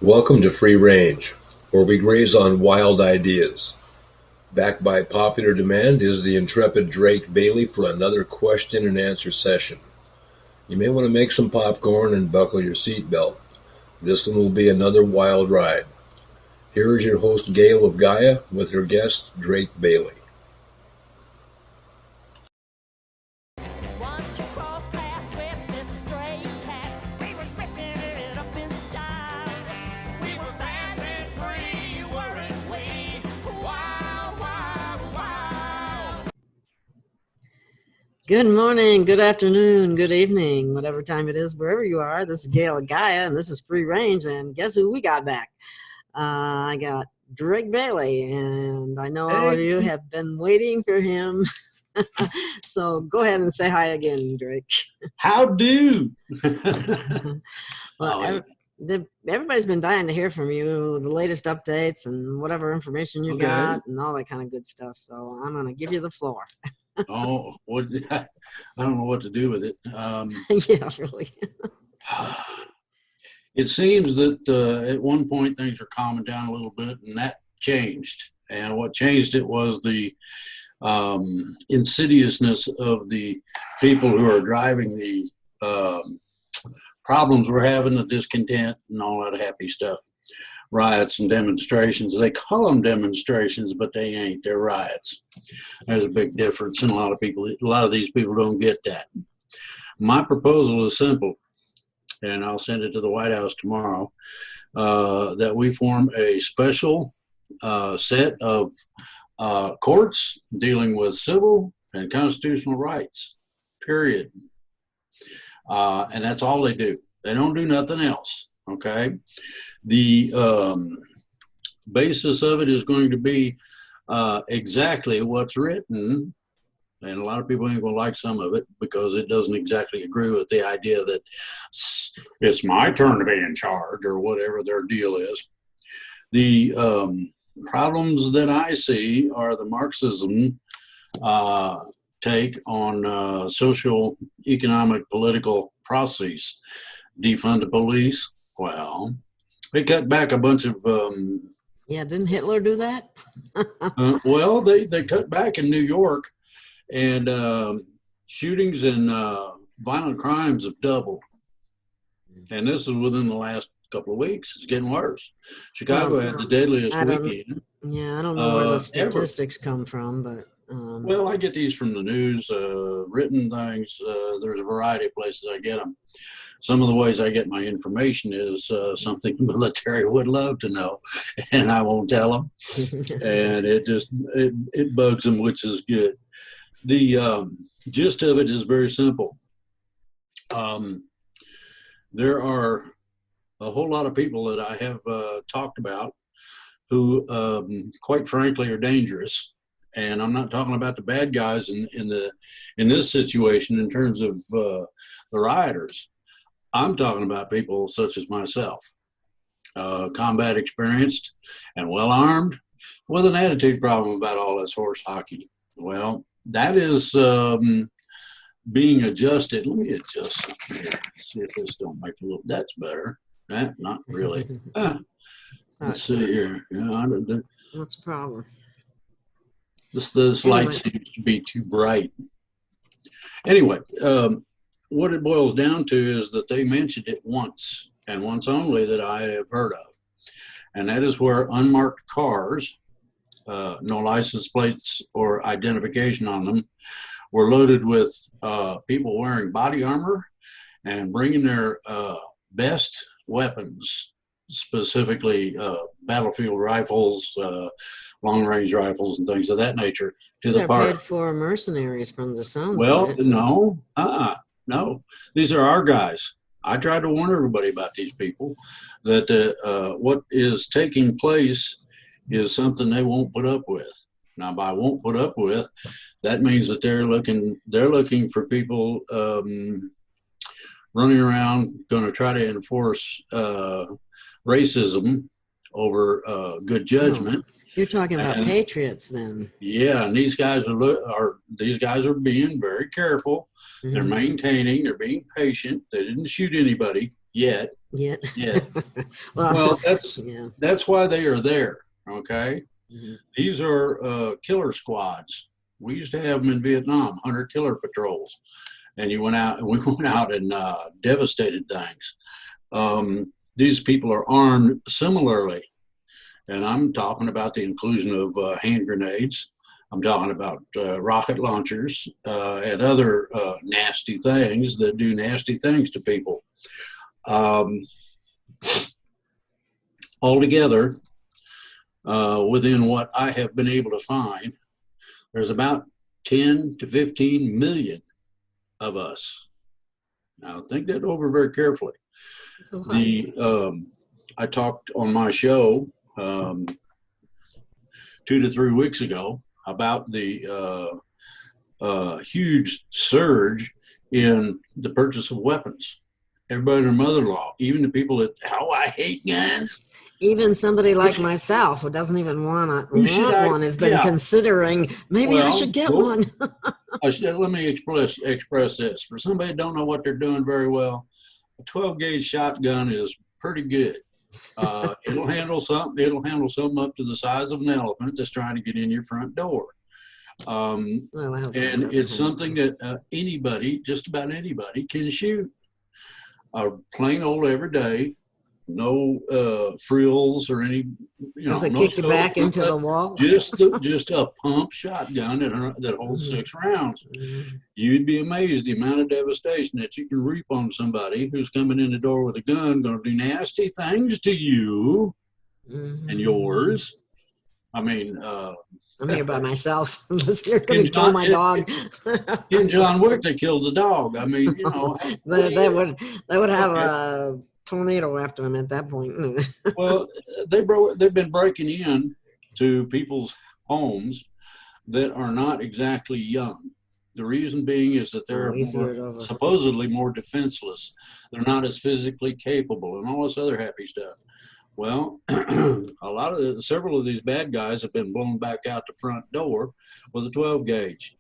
Welcome to Free Range, where we graze on wild ideas. Backed by popular demand is the intrepid Drake Bailey for another question and answer session. You may want to make some popcorn and buckle your seatbelt. This one will be another wild ride. Here is your host, Gail of Gaia, with her guest, Drake Bailey. Once you crossed paths with this stray cat, we was ripping it up in style. We were fast and free, weren't we? Wow, wow, wow. Good morning, good afternoon, good evening, whatever time it is, wherever you are. This is Gail of Gaia, and this is Free Range. And guess who we got back? I got Drake Bailey, and I know all of you Hey, have been waiting for him. So go ahead and say hi again, Drake. how do? Well, Ollie. everybody's been dying to hear from you, the latest updates and whatever information you Okay. got and all that kind of good stuff. So I'm going to give you the floor. Oh, what? I don't know what to do with it. Yeah, really. It seems that at one point things were calming down a little bit, and that changed. And what changed it was the insidiousness of the people who are driving the problems we're having, the discontent, and all that happy stuff. Riots and demonstrations. They call them demonstrations, but they ain't. They're riots. There's a big difference, and a lot of these people don't get that. My proposal is simple, and I'll send it to the White House tomorrow, that we form a special set of courts dealing with civil and constitutional rights, period. And that's all they do. They don't do nothing else, okay? The basis of it is going to be exactly what's written, and a lot of people ain't going to like some of it because it doesn't exactly agree with the idea that it's my turn to be in charge or whatever their deal is. The problems that I see are the Marxism take on social, economic, political process. Defund the police. Well, they cut back a bunch of Yeah, didn't Hitler do that? well, they cut back in New York, and shootings and violent crimes have doubled. And this is within the last couple of weeks. It's getting worse. Chicago had the deadliest I don't, weekend yeah, I don't know where the ever. statistics come from, but Well, I get these from the news, written things. There's a variety of places I get them. Some of the ways I get my information is something the military would love to know, and I won't tell them. And it bugs them, which is good. The gist of it is very simple. There are a whole lot of people that I have talked about who, quite frankly, are dangerous. And I'm not talking about the bad guys in this situation in terms of the rioters. I'm talking about people such as myself, combat experienced and well armed, with an attitude problem about all this horse hockey. Well, that is being adjusted. Let me adjust something here. See if this don't make a little. That's better. Not really. Let's see here. What's the problem? This light seems to be too bright. Anyway, what it boils down to is that they mentioned it once, and once only that I have heard of. And that is where unmarked cars, no license plates or identification on them, were loaded with people wearing body armor and bringing their best weapons, specifically battlefield rifles, long-range rifles, and things of that nature, to the They're party. paid for mercenaries from the sounds of Well, it. no. These are our guys. I tried to warn everybody about these people that what is taking place is something they won't put up with. Now, by won't put up with, that means that they're looking for people running around, going to try to enforce racism over good judgment. You're talking about And patriots then. yeah, and these guys are being very careful. They're maintaining. They're being patient. They didn't shoot anybody. yet. Yeah. Well, yeah. that's why they are there. Okay, Mhm. these are killer squads. We used to have them in Vietnam, hunter killer patrols, and we went out and devastated things. These people are armed similarly, and I'm talking about the inclusion of hand grenades. I'm talking about rocket launchers and other nasty things that do nasty things to people. Altogether, within what I have been able to find, there's about 10 to 15 million of us. Now, think that over very carefully. So I talked on my show 2 to 3 weeks ago about the huge surge in the purchase of weapons. Everybody and their mother-in-law, even the people that, I hate guns. even somebody like myself who doesn't even want one has been yeah. considering maybe I should get one. Let me express this. For somebody that don't know what they're doing very well, a 12 gauge shotgun is pretty good. It'll handle something up to the size of an elephant that's trying to get in your front door. And it's something that anybody, just about anybody, can shoot. Plain old everyday, no frills or any, Does it no kick you back into the wall? just a pump shotgun that holds 6 rounds. You'd be amazed the amount of devastation that you can reap on somebody who's coming in the door with a gun, going to do nasty things to you and yours. I mean, I'm here by myself. You're going to kill my dog. In John Wick, they killed the dog. I mean, they would have a tornado after him at that point. Well, they've been breaking in to people's homes that are not exactly young. The reason being is that they're supposedly more defenseless. They're not as physically capable and all this other happy stuff. Well, several of these bad guys have been blown back out the front door with a 12 gauge.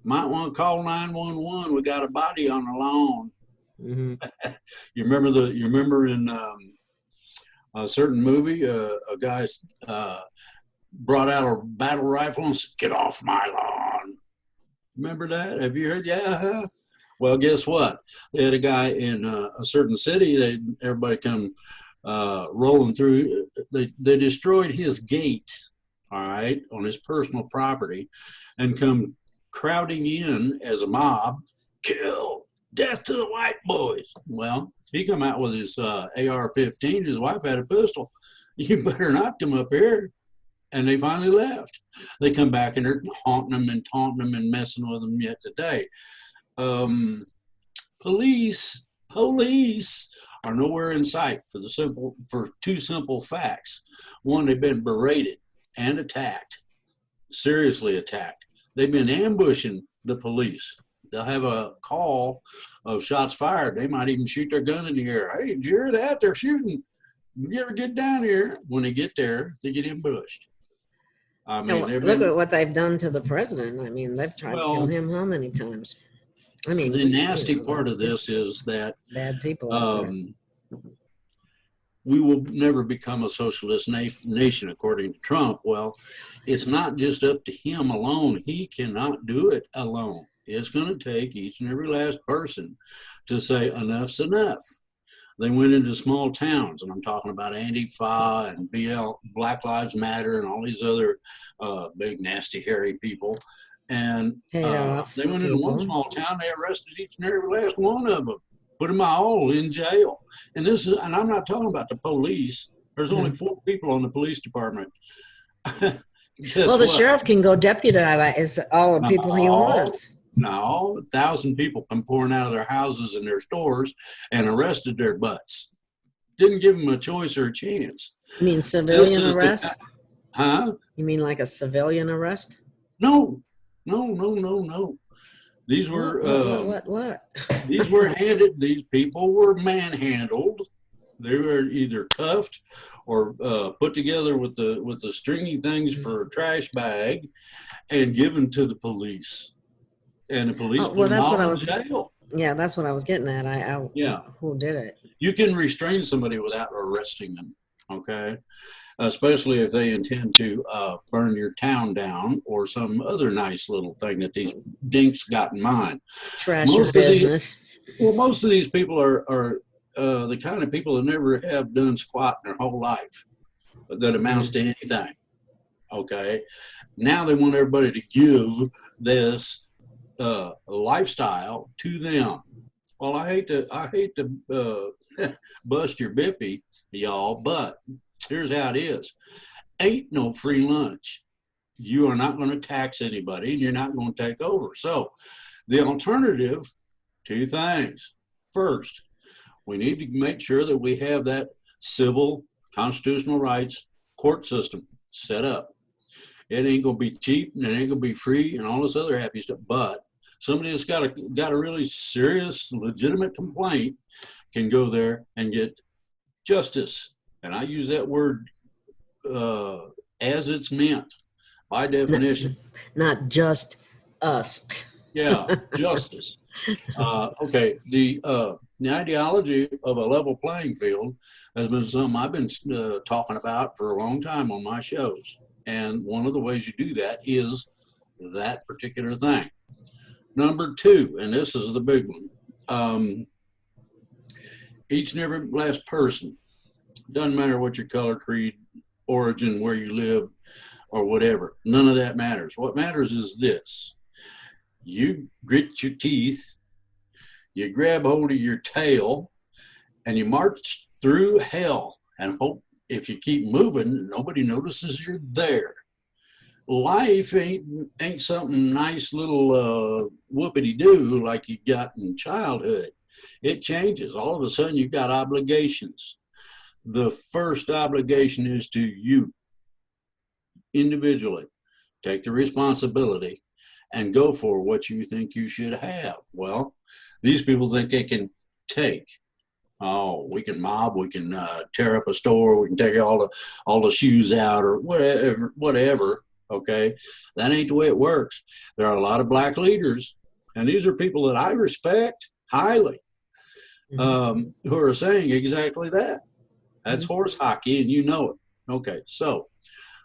Might want to call 911. We got a body on the lawn. Mm-hmm. You remember in a certain movie, a guy brought out a battle rifle and said, "Get off my lawn." Remember that? Have you heard? Yeah. Well, guess what? They had a guy in a certain city. Everybody come rolling through. They destroyed his gate, all right, on his personal property, and come crowding in as a mob. Kill, death to the white boys. Well, he come out with his AR-15. His wife had a pistol. You better not come up here. And they finally left. They come back and they're haunting them and taunting them and messing with them yet today. Police are nowhere in sight for 2 simple facts. One, they've been berated and attacked, seriously attacked. They've been ambushing the police. They'll have a call of shots fired. They might even shoot their gun in the air. Hey, did you hear that? They're shooting. You ever get down here? When they get there, they get ambushed. I mean, look at what they've done to the president. I mean, they've tried to kill him how many times? I mean, the nasty part of this is that bad people. We will never become a socialist nation, according to Trump. Well, it's not just up to him alone. He cannot do it alone. It's going to take each and every last person to say enough's enough. They went into small towns, and I'm talking about Antifa and Black Lives Matter and all these other big, nasty, hairy people. And they went into one small town. They arrested each and every last one of them, put them all in jail. And I'm not talking about the police. There's only 4 people on the police department. The sheriff can go deputize all the people he wants. No, 1,000 people come pouring out of their houses and their stores and arrested their butts. Didn't give them a choice or a chance. You mean civilian arrest? Huh? You mean like a civilian arrest? No. These were what? These people were manhandled. They were either cuffed or put together with the stringy things for a trash bag and given to the police. And the police put them all in jail. Yeah, that's what I was getting at. Yeah. Who did it? You can restrain somebody without arresting them, okay? Especially if they intend to burn your town down or some other nice little thing that these dinks got in mind. Trash your Most of the business. most of these people are the kind of people that never have done squat in their whole life that amounts to anything. Okay, now they want everybody to give this lifestyle to them. Well, I hate to bust your bippy, y'all, but here's how it is: ain't no free lunch. You are not going to tax anybody, and you're not going to take over. So, the alternative: two things. First, we need to make sure that we have that civil constitutional rights court system set up. It ain't gonna be cheap and it ain't gonna be free and all this other happy stuff. But somebody that's got a really serious, legitimate complaint can go there and get justice. And I use that word as it's meant by definition. Not just us. Yeah, justice. Okay, the ideology of a level playing field has been something I've been talking about for a long time on my shows. And one of the ways you do that is that particular thing. Number two, and this is the big one, each and every last person, doesn't matter what your color, creed, origin, where you live, or whatever, none of that matters. What matters is this: you grit your teeth, you grab hold of your tail, and you march through hell and hope if you keep moving, nobody notices you're there. Life ain't something nice little whoopity-doo like you got in childhood. It changes. All of a sudden, you've got obligations. The first obligation is to you individually. Take the responsibility and go for what you think you should have. Well, these people think they can take. Oh, we can mob, we can tear up a store, we can take all the shoes out or whatever. Okay, that ain't the way it works. There are a lot of black leaders, and these are people that I respect highly, who are saying exactly that. That's horse hockey, and you know it. Okay, so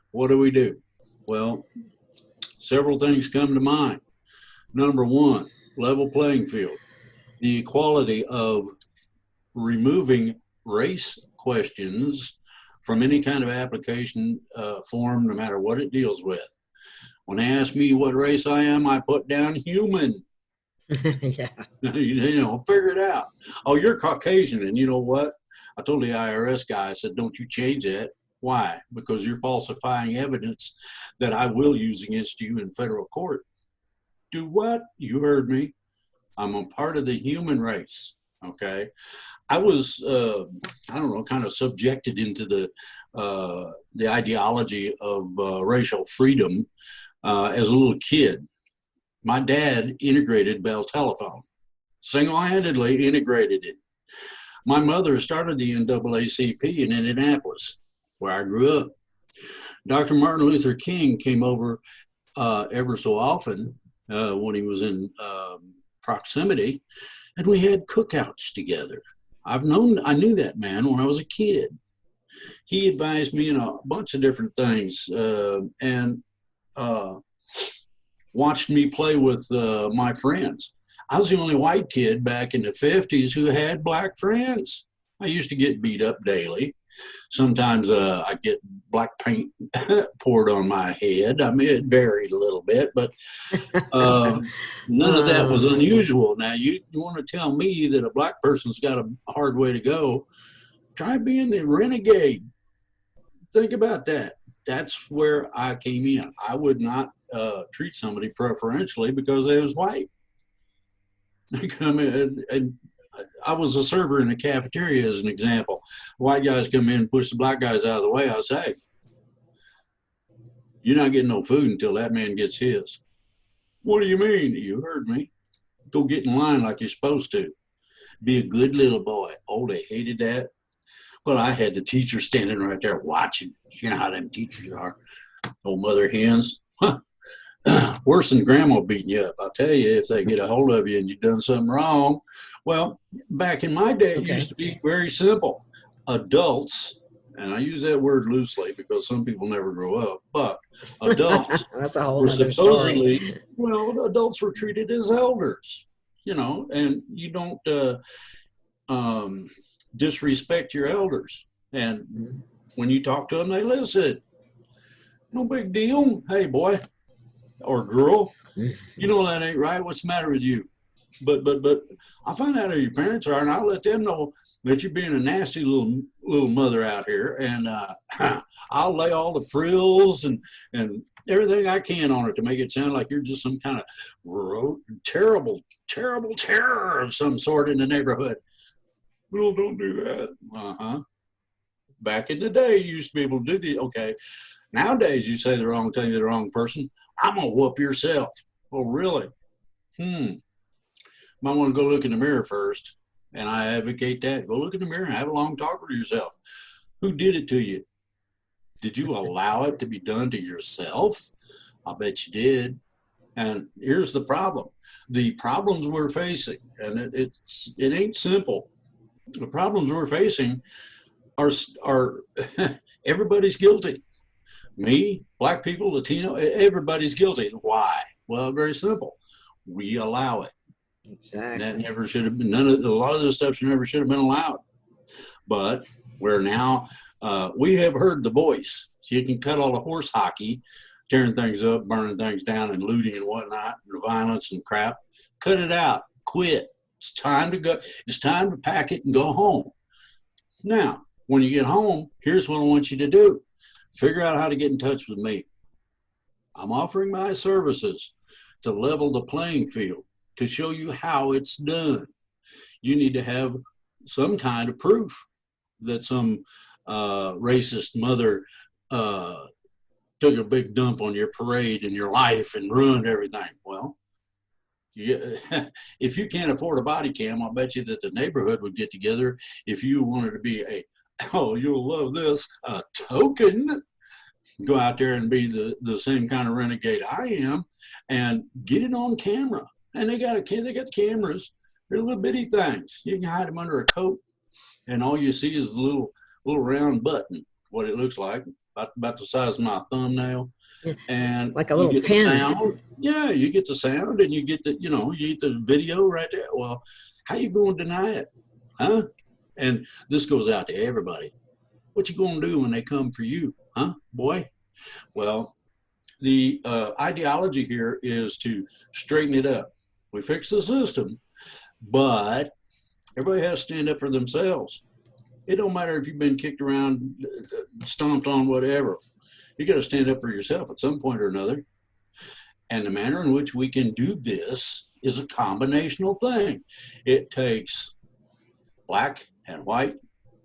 what do? Well, several things come to mind. Number one, level playing field. The equality of removing race questions from any kind of application form, no matter what it deals with. When they ask me what race I am, I put down human. Yeah. You know, figure it out. Oh, you're Caucasian, and you know what? I told the IRS guy, I said, don't you change that. Why? Because you're falsifying evidence that I will use against you in federal court. Do what? You heard me. I'm a part of the human race. Okay. I was, I don't know, kind of subjected into the ideology of racial freedom as a little kid. My dad integrated Bell Telephone, single-handedly integrated it. My mother started the NAACP in Indianapolis, where I grew up. Dr. Martin Luther King came over ever so often when he was in proximity, and we had cookouts together. I knew that man when I was a kid. He advised me in a bunch of different things and watched me play with my friends. I was the only white kid back in the 50s who had black friends. I used to get beat up daily. Sometimes I'd get black paint poured on my head. I mean, it varied a little bit, but none of that was unusual. Now, you want to tell me that a black person's got a hard way to go? Try being the renegade. Think about that. That's where I came in. I would not treat somebody preferentially because they was white. I mean, and I was a server in the cafeteria as an example. White guys come in and push the black guys out of the way. I say, you're not getting no food until that man gets his. What do you mean? You heard me. Go get in line like you're supposed to. Be a good little boy. Oh, they hated that. But I had the teacher standing right there watching. You know how them teachers are. Old mother hens. worse than grandma beating you up. I'll tell you, if they get a hold of you and you've done something wrong. Well, back in my day, it Okay. used to be very simple. Adults, and I use that word loosely because some people never grow up, but adults That's a whole were other story. supposedly, well, adults were treated as elders, you know, and you don't disrespect your elders. And when you talk to them, they listen. No big deal. Hey, boy or girl, you know that ain't right. What's the matter with you? But I find out who your parents are, and I'll let them know that you're being a nasty little mother out here, and I'll lay all the frills and everything I can on it to make it sound like you're just some kind of terrible terror of some sort in the neighborhood. Well, don't do that. Back in the day, you used to be able to do okay. Nowadays, you say the wrong thing to the wrong person, I'm gonna whoop yourself. Oh, really? Might want to go look in the mirror first. And I advocate that. Go look in the mirror and have a long talk with yourself. Who did it to you? Did you allow it to be done to yourself? I bet you did. And here's the problem. The problems we're facing, and it ain't simple. The problems we're facing are everybody's guilty. Me, black people, Latino, everybody's guilty. Why? Well, very simple. We allow it. Exactly. That never should have been. A lot of the steps never should have been allowed. But we're now, we have heard the voice. So you can cut all the horse hockey, tearing things up, burning things down, and looting and whatnot, and violence and crap. Cut it out. Quit. It's time to go. It's time to pack it and go home. Now, when you get home, here's what I want you to do. Figure out how to get in touch with me. I'm offering my services to level the playing field, to show you how it's done. You need to have some kind of proof that some racist mother took a big dump on your parade and your life and ruined everything. Well, if you can't afford a body cam, I'll bet you that the neighborhood would get together if you wanted to be you'll love this, a token. Go out there and be the same kind of renegade I am and get it on camera. And they got cameras. They're little bitty things. You can hide them under a coat, and all you see is a little round button, what it looks like, about the size of my thumbnail. And like a little you get pin. the sound. Yeah, you get the sound, and you get you get the video right there. Well, how you going to deny it? Huh? And this goes out to everybody. What you going to do when they come for you? Huh, boy? Well, the ideology here is to straighten it up. We fix the system, but everybody has to stand up for themselves. It don't matter if you've been kicked around, stomped on, whatever. You got to stand up for yourself at some point or another. And the manner in which we can do this is a combinational thing. It takes black and white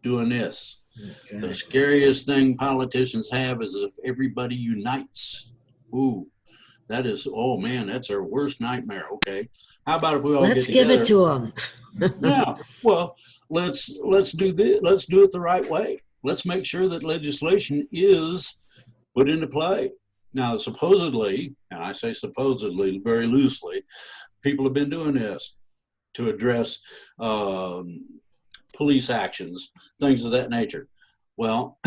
doing this. Exactly. The scariest thing politicians have is if everybody unites. Ooh, that is, oh man, that's our worst nightmare. Okay, how about if we all let's get give together? It to them. Yeah, well, let's do this. Let's do it the right way. Let's make sure that legislation is put into play. Now, supposedly, and I say supposedly very loosely, people have been doing this to address police actions, things of that nature. Well,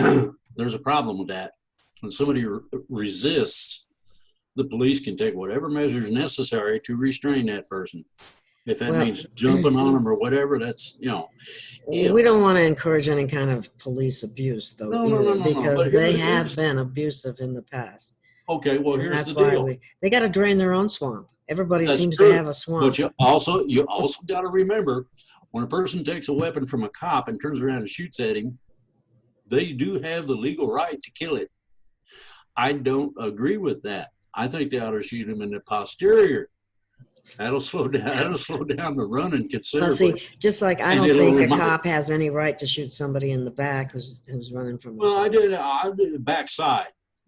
there's a problem with that. When somebody resists, the police can take whatever measures necessary to restrain that person. If that means jumping on them or whatever, that's, we don't want to encourage any kind of police abuse, though, no, because they have been abusive in the past. Okay, well, here's that's the deal. Why they got to drain their own swamp. Everybody seems true. To have a swamp. But you also got to remember, when a person takes a weapon from a cop and turns around and shoots at him, they do have the legal right to kill it. I don't agree with that. I think they ought to shoot him in the posterior. That'll slow down the running considerably. Well, see, just like I don't think a cop has any right to shoot somebody in the back who's running from. Well, I did backside.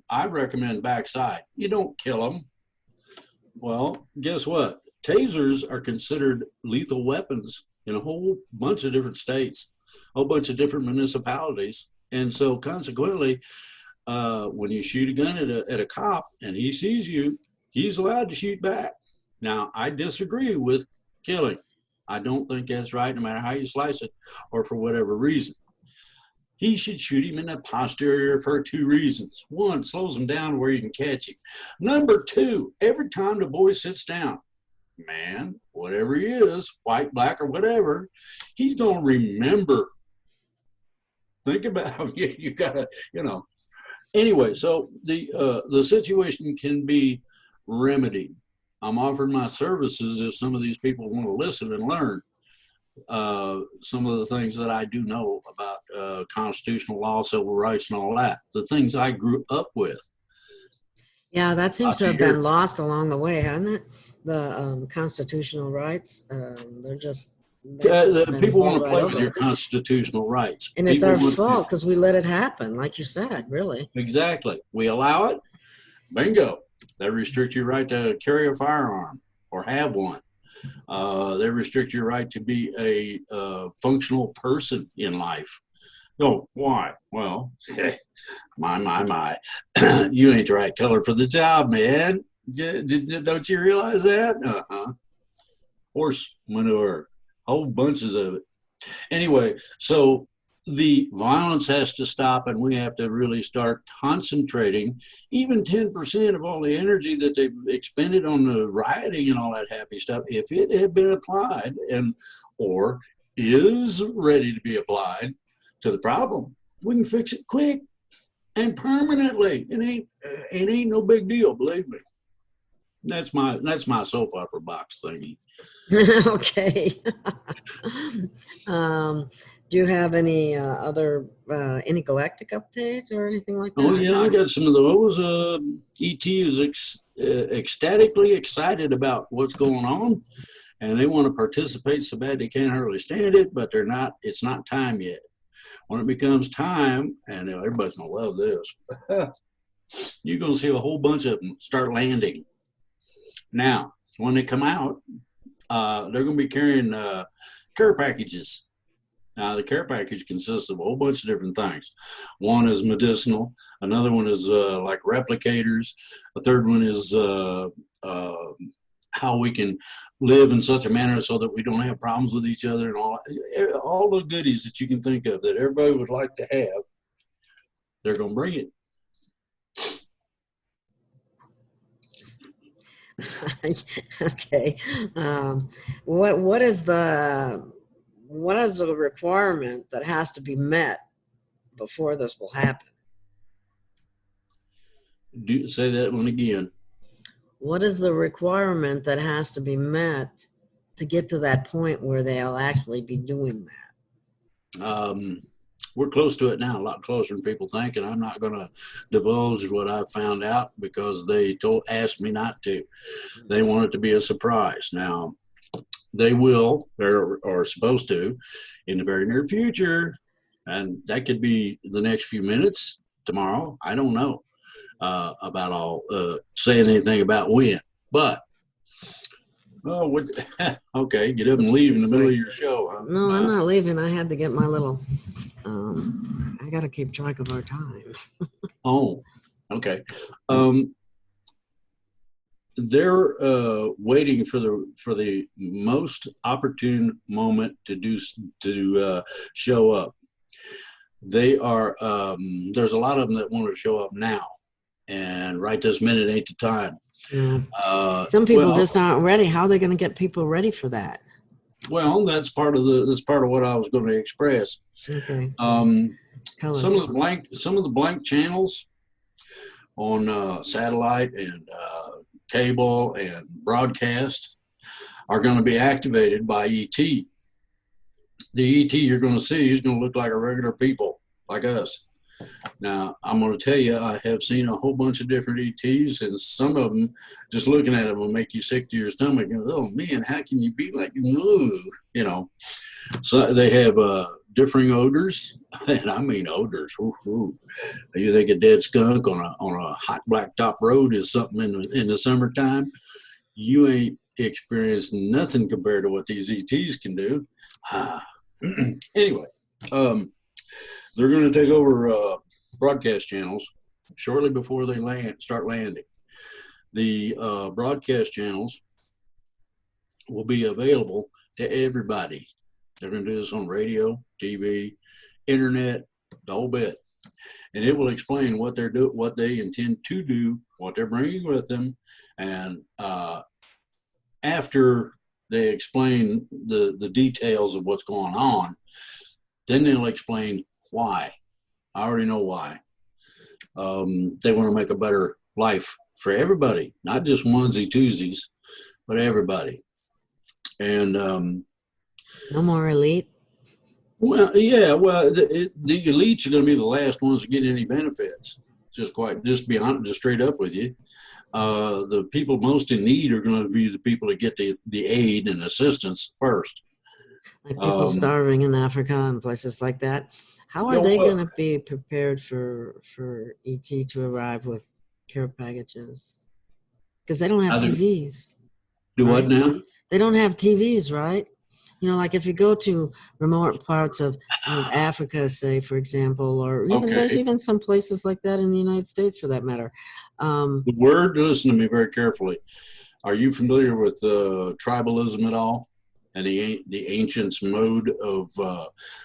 I recommend backside. You don't kill them. Well, guess what? Tasers are considered lethal weapons in a whole bunch of different states, a whole bunch of different municipalities. And so consequently, when you shoot a gun at a cop and he sees you, he's allowed to shoot back. Now, I disagree with killing. I don't think that's right, no matter how you slice it or for whatever reason. He should shoot him in the posterior for 2 reasons. 1, slows him down where you can catch him. Number 2, every time the boy sits down, man, whatever he is, white, black, or whatever, he's going to remember. Think about it. You got to, Anyway, so the situation can be remedied. I'm offering my services if some of these people want to listen and learn some of the things that I do know about constitutional law, civil rights, and all that. The things I grew up with. Yeah, that seems to have been lost along the way, hasn't it? The constitutional rights. They're just people want to play with your constitutional rights. And it's our fault because we let it happen, like you said, really. Exactly. We allow it. Bingo. They restrict your right to carry a firearm or have one. They restrict your right to be a functional person in life. Oh, why? Well, my. You ain't the right color for the job, man. Don't you realize that? Uh-huh. Horse manure. Whole bunches of it. Anyway, so the violence has to stop, and we have to really start concentrating even 10% of all the energy that they've expended on the rioting and all that happy stuff. If it had been applied or is ready to be applied to the problem, we can fix it quick and permanently. It ain't no big deal, believe me. That's my soap opera box thingy. Okay. Do you have any other any galactic updates or anything like that? Oh yeah, I got some of those. ET is ecstatically excited about what's going on, and they want to participate so bad they can't hardly stand it, but they're not. It's not time yet. When it becomes time, and everybody's gonna love this, you're gonna see a whole bunch of them start landing. Now, when they come out, they're going to be carrying care packages. Now, the care package consists of a whole bunch of different things. One is medicinal. Another one is like replicators. A third one is how we can live in such a manner so that we don't have problems with each other and all the goodies that you can think of that everybody would like to have. They're going to bring it. Okay. What is the requirement that has to be met before this will happen? Say that one again. What is the requirement that has to be met to get to that point where they'll actually be doing that? We're close to it now, a lot closer than people think, and I'm not going to divulge what I found out because they asked me not to. They want it to be a surprise. Now, they will, or supposed to, in the very near future, and that could be the next few minutes, tomorrow. I don't know about saying anything about when, but okay, get up and leave in the middle of your show. Huh? No, I'm not leaving. I had to get my little. I got to keep track of our time. Oh, okay. They're waiting for the most opportune moment to show up. They are. There's a lot of them that want to show up now, and right this minute ain't the time. Yeah. Some people just aren't ready. How are they going to get people ready for that? Well, that's part of what I was going to express. Okay. Some of the blank channels on satellite and cable and broadcast are going to be activated by ET. The ET you're going to see is going to look like a regular people like us. Now, I'm going to tell you, I have seen a whole bunch of different ETs, and some of them, just looking at them, will make you sick to your stomach. And, oh, man, how can you be like, ooh, So they have differing odors, and I mean odors. Ooh, ooh. You think a dead skunk on a hot blacktop road is something in the summertime? You ain't experienced nothing compared to what these ETs can do. Anyway, they're going to take over broadcast channels shortly before they start landing. the broadcast channels will be available to everybody. They're going to do this on radio, TV, internet, the whole bit. And it will explain what what they intend to do, what they're bringing with them. And after they explain the details of what's going on, then they'll explain why. I already know why. They want to make a better life for everybody, not just onesie twosies, but everybody. And No more elite. well, yeah, well, the elites are going to be the last ones to get any benefits. Just straight up with you. The people most in need are going to be the people that get the aid and assistance first. Like people starving in Africa and places like that. How are No, they well- going to be prepared for ET to arrive with care packages? Because they don't have How do- TVs. Do what Right. now? They don't have TVs, right? You know, like if you go to remote parts of Africa, say, for example, or even Okay. there's even some places like that in the United States, for that matter. The word, listen to me very carefully. Are you familiar with tribalism at all? And the ancients' mode of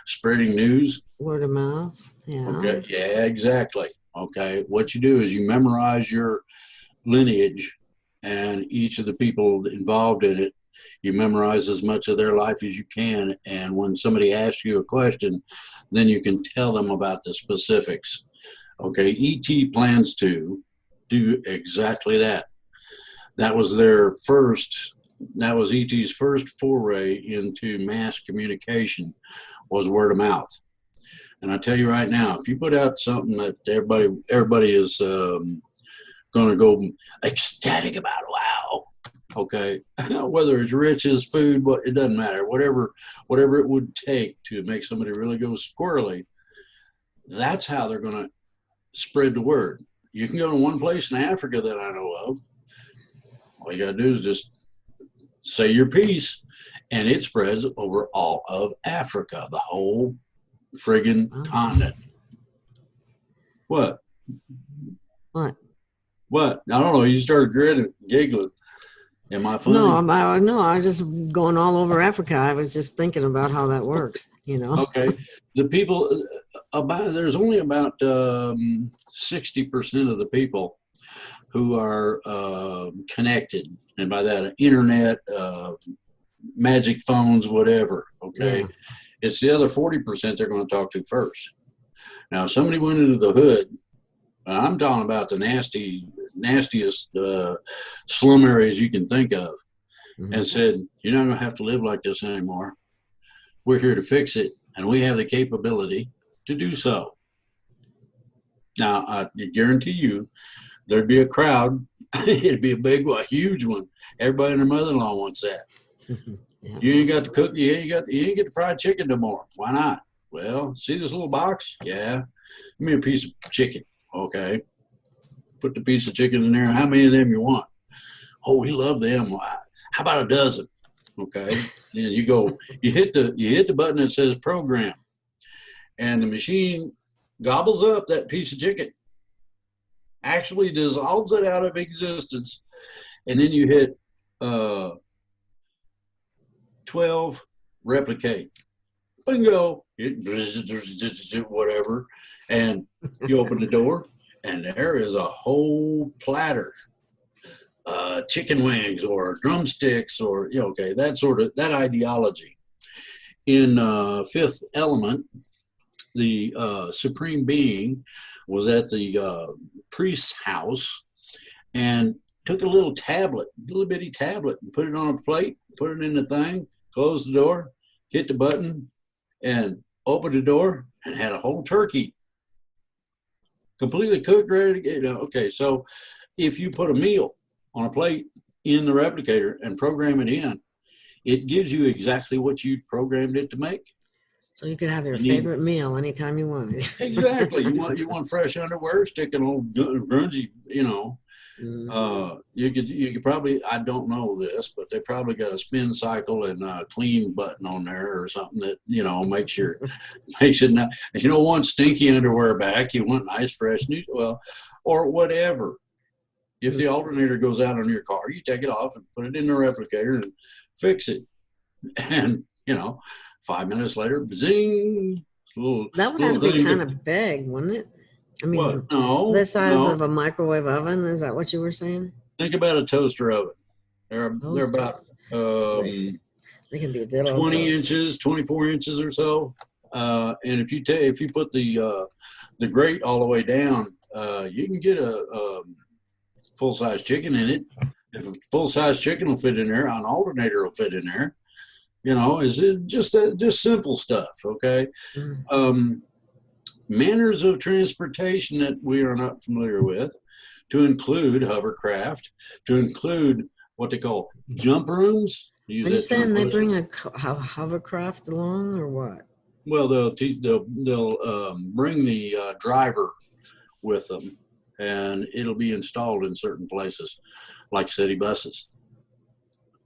spreading news? Word of mouth. Yeah. Okay. Yeah, exactly. Okay. What you do is you memorize your lineage and each of the people involved in it. You memorize as much of their life as you can. And when somebody asks you a question, then you can tell them about the specifics. Okay. ET plans to do exactly that. That was ET's first foray into mass communication, was word of mouth. And I tell you right now, if you put out something that everybody is going to go ecstatic about, wow, okay, whether it's riches, food, it doesn't matter, whatever it would take to make somebody really go squirrely, that's how they're going to spread the word. You can go to one place in Africa that I know of. All you got to do is just say your piece, and it spreads over all of Africa, the whole friggin' continent. What? What? What? I don't know. You started giggling. Am I funny? No, I was just going all over Africa. I was just thinking about how that works, you know. Okay. The people, there's only about 60% of the people who are connected. And by that, internet, magic phones, whatever. Okay. Yeah. It's the other 40% they're going to talk to first. Now, if somebody went into the hood, I'm talking about the nastiest slum areas you can think of, and said, you're not going to have to live like this anymore. We're here to fix it, and we have the capability to do so. Now, I guarantee you, there'd be a crowd. It'd be a big one, a huge one. Everybody and their mother-in-law wants that. Yeah. You ain't got to cook. You ain't get the fried chicken no more. Why not? Well, see this little box? Yeah. Give me a piece of chicken. Okay. Put the piece of chicken in there. How many of them you want? Oh, we love them. How about a dozen? Okay. And you hit the button that says program, and the machine gobbles up that piece of chicken, actually dissolves it out of existence, and then you hit 12 replicate. Bingo. Whatever. And you open the door, and there is a whole platter. Chicken wings or drumsticks or, that ideology. In Fifth Element, the Supreme Being was at the priest's house and took a little bitty tablet, and put it on a plate, put it in the thing, closed the door, hit the button, and opened the door, and had a whole turkey completely cooked, ready to get. Okay, so if you put a meal on a plate in the replicator and program it in, it gives you exactly what you programmed it to make. So you could have your favorite meal anytime you want it. Exactly. You want fresh underwear, stick an old grungy, you could probably, I don't know this, but they probably got a spin cycle and a clean button on there or something that, makes it not, if you don't want stinky underwear back, you want nice, fresh, new, or whatever. If the alternator goes out on your car, you take it off and put it in the replicator and fix it. And, 5 minutes later, zing, That would have little to be thing. kind of big, wouldn't it? I mean, What? No, the size no. of a microwave oven. Is that what you were saying? Think about a toaster oven. They're about They can be little 20 toasters. inches, 24 inches or so. And if you put the grate all the way down, you can get a full-size chicken in it. If a full-size chicken will fit in there, an alternator will fit in there. Is it just simple stuff? Okay. Mm. Manners of transportation that we are not familiar with, to include hovercraft, to include what they call jump rooms. Are you saying they bring a hovercraft along or what? Well, they'll bring the driver with them, and it'll be installed in certain places, like city buses.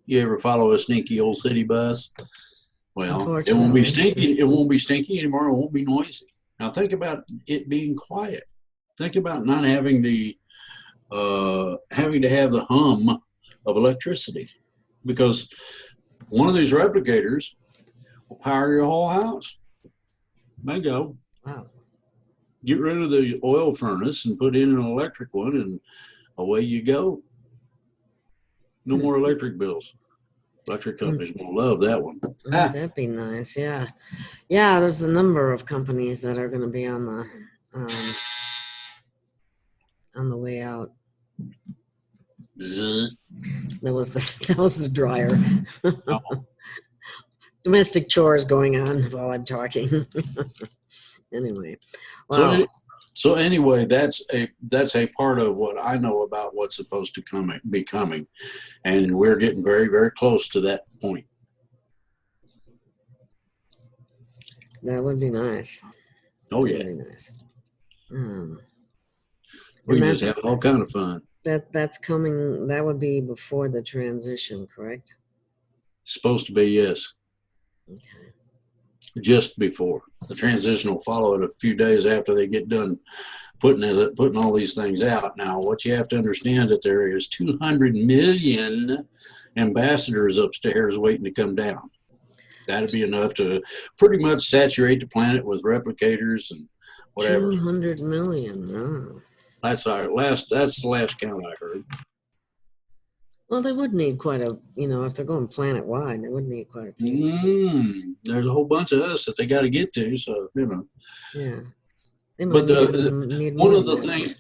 You ever follow a stinky old city bus? Well, it won't be stinky. It won't be stinky anymore. It won't be noisy. Now think about it being quiet. Think about not having having to have the hum of electricity, because one of these replicators will power your whole house. Go. Wow. Get rid of the oil furnace and put in an electric one, and away you go. No more electric bills. Electric companies will love that one. Oh, that'd be nice. Yeah. There's a number of companies that are going to be on the way out. Zzz. That was the dryer. Oh. Domestic chores going on while I'm talking. Anyway, wow. So anyway, that's a part of what I know about what's supposed to be coming, and we're getting very, very close to that point. That would be nice. Oh yeah, that would be nice. We just have all kind of fun. That's coming. That would be before the transition, correct? Supposed to be, yes. Okay. Just before. The transition will follow it a few days after they get done putting all these things out. Now, what you have to understand that there is 200 million ambassadors upstairs waiting to come down. That'd be enough to pretty much saturate the planet with replicators and whatever. 200 million. Oh. That's the last count I heard. Well, they would need quite a, if they're going planet wide, they would need quite a few. There's a whole bunch of us that they got to get to, so Yeah. They but need one of the things,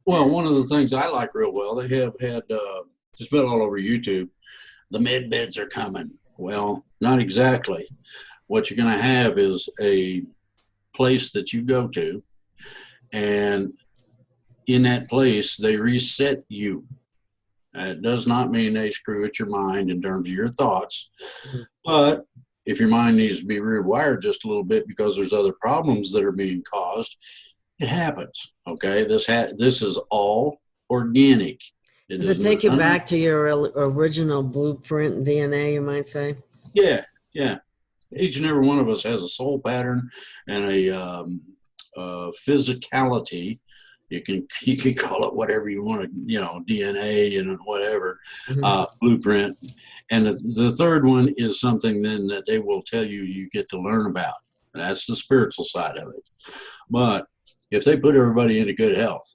one of the things I like real well, they have had it's been all over YouTube. The med beds are coming. Well, not exactly. What you're going to have is a place that you go to, and in that place they reset you. It does not mean they screw at your mind in terms of your thoughts. But if your mind needs to be rewired just a little bit because there's other problems that are being caused, it happens. Okay, this is all organic. Does it take you back to your original blueprint DNA, you might say? Yeah. Each and every one of us has a soul pattern and a physicality. You can call it whatever you want to, DNA and whatever, blueprint. And the third one is something then that they will tell you get to learn about. And that's the spiritual side of it. But if they put everybody into good health,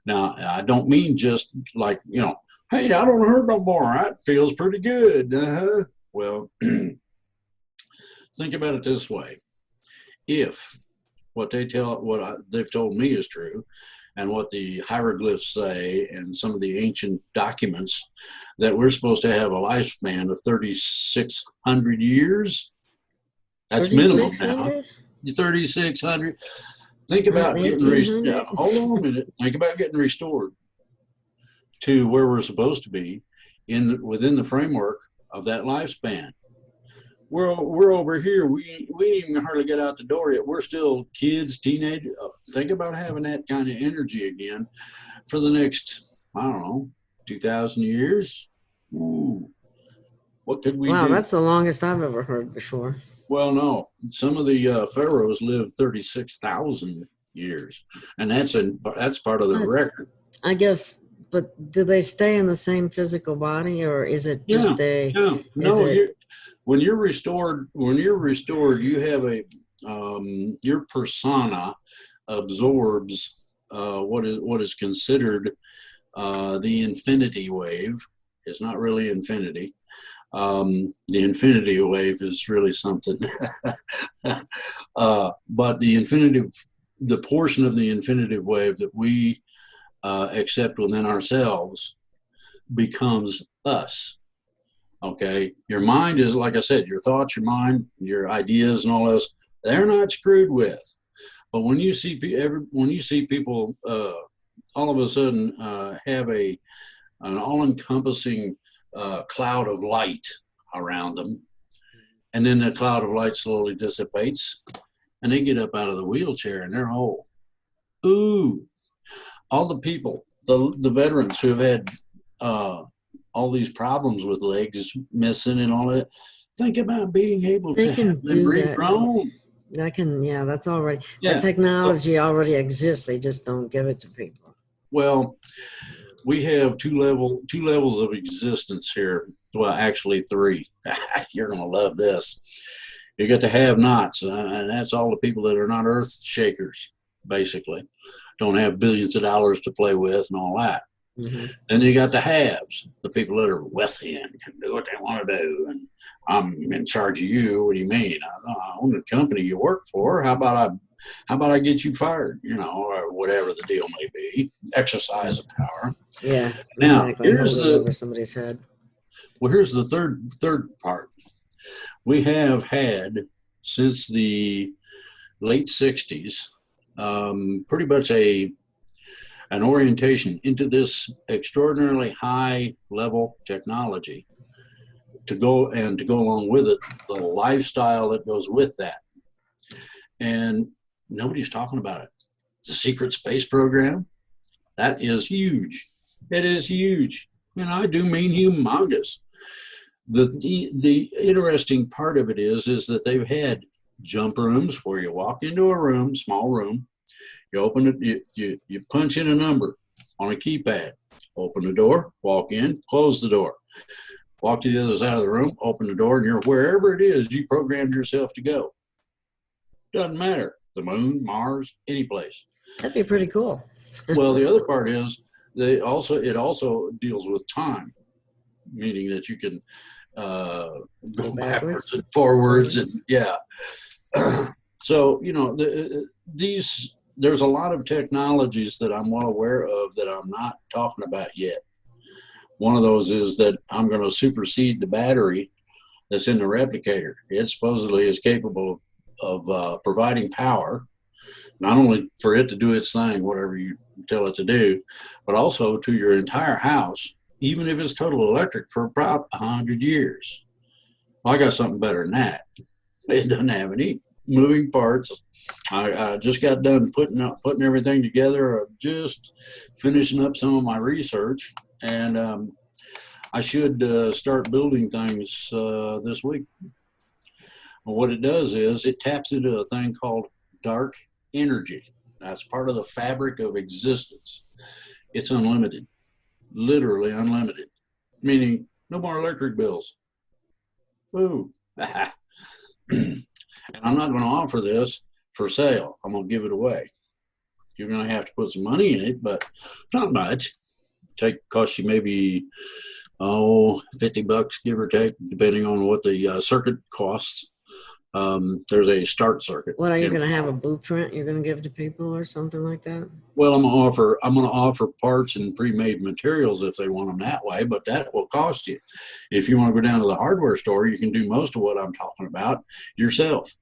now I don't mean just like, hey, I don't hurt no more. That feels pretty good. Well, think about it this way. If they've told me is true, and what the hieroglyphs say, and some of the ancient documents, that we're supposed to have a lifespan of 3,600 years. That's minimum now. 3,600. Think about getting restored. Hold on a minute. Think about getting restored to where we're supposed to be within the framework of that lifespan. We're over here. We ain't even hardly get out the door yet. We're still kids, teenagers. Think about having that kind of energy again for the next, 2,000 years. Ooh. What could we do? Wow, that's the longest I've ever heard before. Well, no. Some of the pharaohs lived 36,000 years, and that's part of the record. I guess But do they stay in the same physical body, or is it just Yeah, yeah. is No, it, when you're restored, you have your persona absorbs what is considered the infinity wave. It's not really infinity. The infinity wave is really something. But the portion of the infinitive wave that we accept within ourselves becomes us. Okay, your mind is, like I said, your thoughts, your mind, your ideas, and all this. They're not screwed with. But when you see people all of a sudden have an all-encompassing cloud of light around them, and then the cloud of light slowly dissipates, and they get up out of the wheelchair and they're whole. Ooh, all the people, the veterans who have had all these problems with legs missing and all that, think about being able they to have can them do that? regrown. Yeah, that's already, that Yeah. technology already exists. They just don't give it to people. Well, we have two levels of existence here. Well, actually three. You're gonna love this. You got the have-nots, and that's all the people that are not earth shakers, basically. Don't have billions of dollars to play with and all that. Mm-hmm. Then you got the haves, the people that are wealthy and can do what they want to do. And I'm in charge of you. What do you mean? I own the company you work for. How about I get you fired? Or whatever the deal may be. Exercise of power. Yeah, Now, exactly. Hold it over somebody's head. Well, here's the third part. We have had since the late 60s pretty much an orientation into this extraordinarily high level technology to go along with it, the lifestyle that goes with that. And nobody's talking about it. The secret space program, that is huge. It is huge. And I do mean humongous. The interesting part of it is that they've had jump rooms where you walk into a room, small room, you open it, you punch in a number on a keypad, open the door, walk in, close the door, walk to the other side of the room, open the door, and you're wherever it is you programmed yourself to go. Doesn't matter. The moon, Mars, any place. That'd be pretty cool. Well, the other part is it also deals with time, meaning that you can go backwards and forwards, and yeah. So there's a lot of technologies that I'm well aware of that I'm not talking about yet. One of those is that I'm going to supersede the battery that's in the replicator. It supposedly is capable of providing power, not only for it to do its thing, whatever you tell it to do, but also to your entire house, even if it's total electric, for about 100 years. Well, I got something better than that. It doesn't have any moving parts. I just got done putting everything together. I'm just finishing up some of my research, and I should start building things this week. Well, what it does is it taps into a thing called dark energy. That's part of the fabric of existence. It's unlimited, literally unlimited, meaning no more electric bills. Woo. And I'm not going to offer this for sale. I'm going to give it away. You're going to have to put some money in it, but not much. Cost you maybe $50, give or take, depending on what the circuit costs. There's a start circuit. What, are you going to have a blueprint you're going to give to people or something like that? Well, I'm going to offer parts and pre-made materials if they want them that way, but that will cost you. If you want to go down to the hardware store, you can do most of what I'm talking about yourself.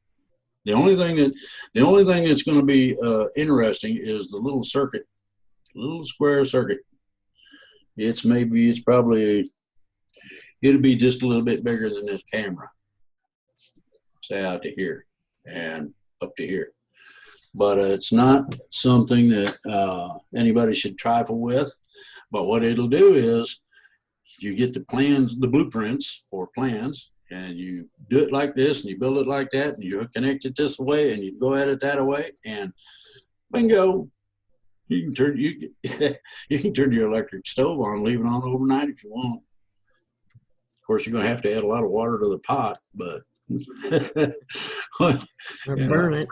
The only thing that's going to be interesting is the little circuit, little square circuit. It'll be just a little bit bigger than this camera. Say out to here and up to here. But it's not something that anybody should trifle with. But what it'll do is you get the blueprints or plans, and you do it like this, and you build it like that, and you connect it this way, and you go at it that way, and bingo, You can turn you can turn your electric stove on, and leave it on overnight if you want. Of course, you're going to have to add a lot of water to the pot, but Or you know, burn it.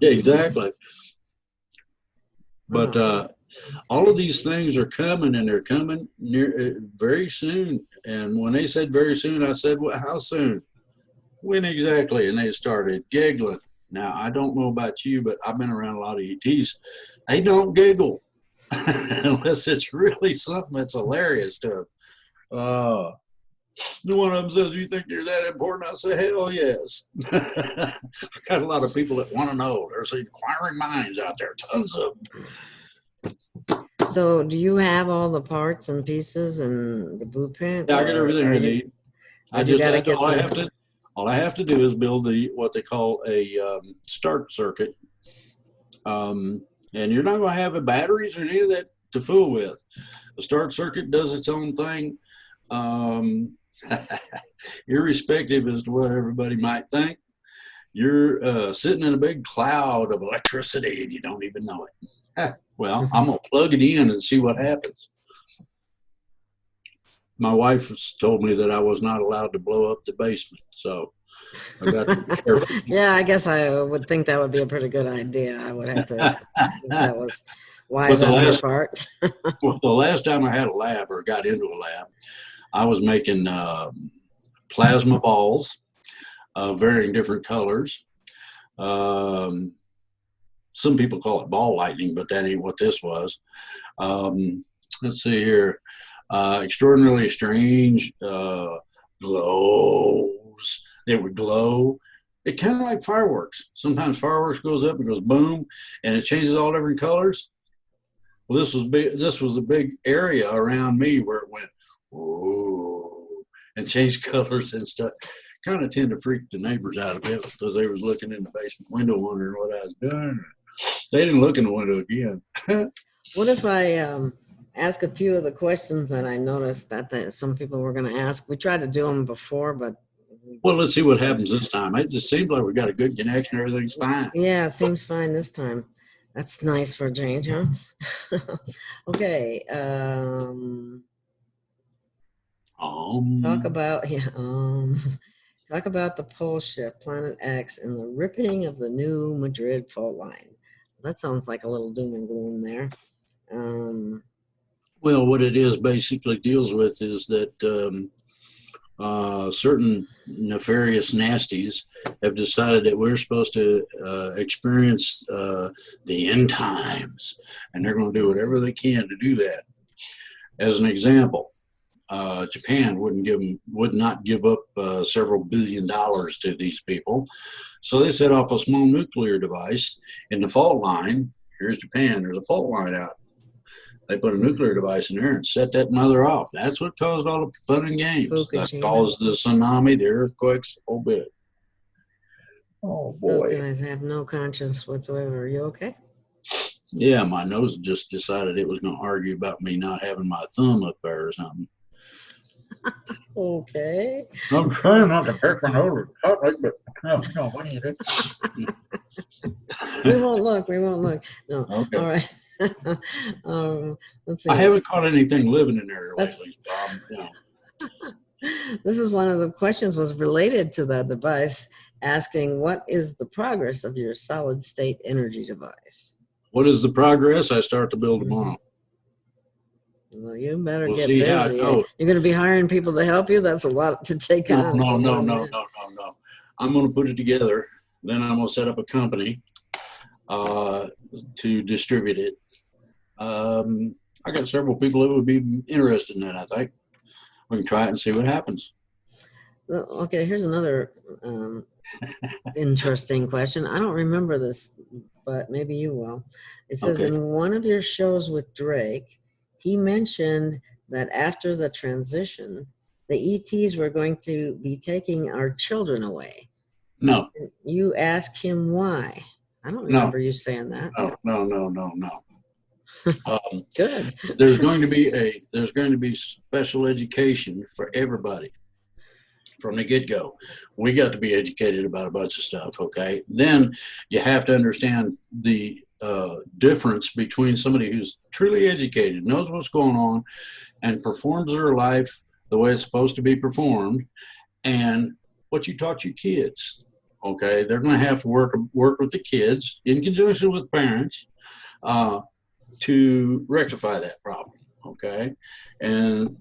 yeah, exactly. But Oh, all of these things are coming, and they're coming near very soon. And when they said very soon, I said, "Well, how soon? When exactly?" And they started giggling. Now, I don't know about you, but I've been around a lot of ETs. They don't giggle unless it's really something that's hilarious to them. One of them says, "You think you're that important?" I say, "Hell yes." I've got a lot of people that want to know. There's inquiring minds out there, tons of them. so do you have all the parts and pieces and the blueprint? Yeah, I got everything I you, need. or you got to get some? All I have to do is build what they call a start circuit. And you're not going to have batteries or any of that to fool with. The start circuit does its own thing. Irrespective as to what everybody might think, you're sitting in a big cloud of electricity and you don't even know it. Well, I'm going to plug it in and see what happens. My wife has told me that I was not allowed to blow up the basement, so I got to be careful. Yeah, I guess I would think that would be a pretty good idea. I would have to think that was wise on your part. Well, the last time I had a lab or got into a lab, I was making plasma balls of varying different colors. Some people call it ball lightning, but that ain't what this was. Let's see here. Extraordinarily strange glows. They would glow. It kind of like fireworks. Sometimes fireworks goes up and goes boom, and it changes all different colors. Well, this was big. This was a big area around me where it went whoa and changed colors and stuff. Kind of tend to freak the neighbors out a bit because they was looking in the basement window wondering what I was doing. They didn't look in the window again. What if I ask a few of the questions that I noticed that some people were going to ask? We tried to do them before, but well, let's see what happens this time. It just seems like we got a good connection. Everything's fine. Yeah, it seems fine this time. That's nice for a change, huh? Okay. Talk about talk about the pole shift, Planet X, and the ripping of the new Madrid fault line. That sounds like a little doom and gloom there. Well, what it is basically deals with is that certain nefarious nasties have decided that we're supposed to experience the end times, and they're going to do whatever they can to do that. As an example, Japan would not give up several $1 billion to these people, so they set off a small nuclear device in the fault line. Here's Japan. There's a fault line out. They put a nuclear device in there and set that mother off. That's what caused all the fun and games. That caused the tsunami, the earthquakes, a whole bit. Oh, boy. Those guys have no conscience whatsoever. Are you okay? Yeah, my nose just decided it was going to argue about me not having my thumb up there or something. Okay. I'm trying not to pick my nose, but We won't look. We won't look. No. Okay. All right. Let's see. I haven't caught anything living in there That's- lately. This is one of the questions was related to that device, asking what is the progress of your solid state energy device? What is the progress? I start to build tomorrow. Well, you better We'll get see how it busy. goes. You're going to be hiring people to help you? That's a lot to take on. No. I'm going to put it together. Then I'm going to set up a company to distribute it. I got several people that would be interested in that, I think. We can try it and see what happens. Well, okay, here's another interesting question. I don't remember this, but maybe you will. It says in one of your shows with Drake, he mentioned that after the transition, the ETs were going to be taking our children away. No. And you asked him why. I don't remember you saying that. No. Good. There's going to be special education for everybody from the get-go. We got to be educated about a bunch of stuff. Okay. Then you have to understand the difference between somebody who's truly educated, knows what's going on, and performs their life the way it's supposed to be performed, and what you taught your kids. Okay, they're going to have to work with the kids in conjunction with parents to rectify that problem. Okay, and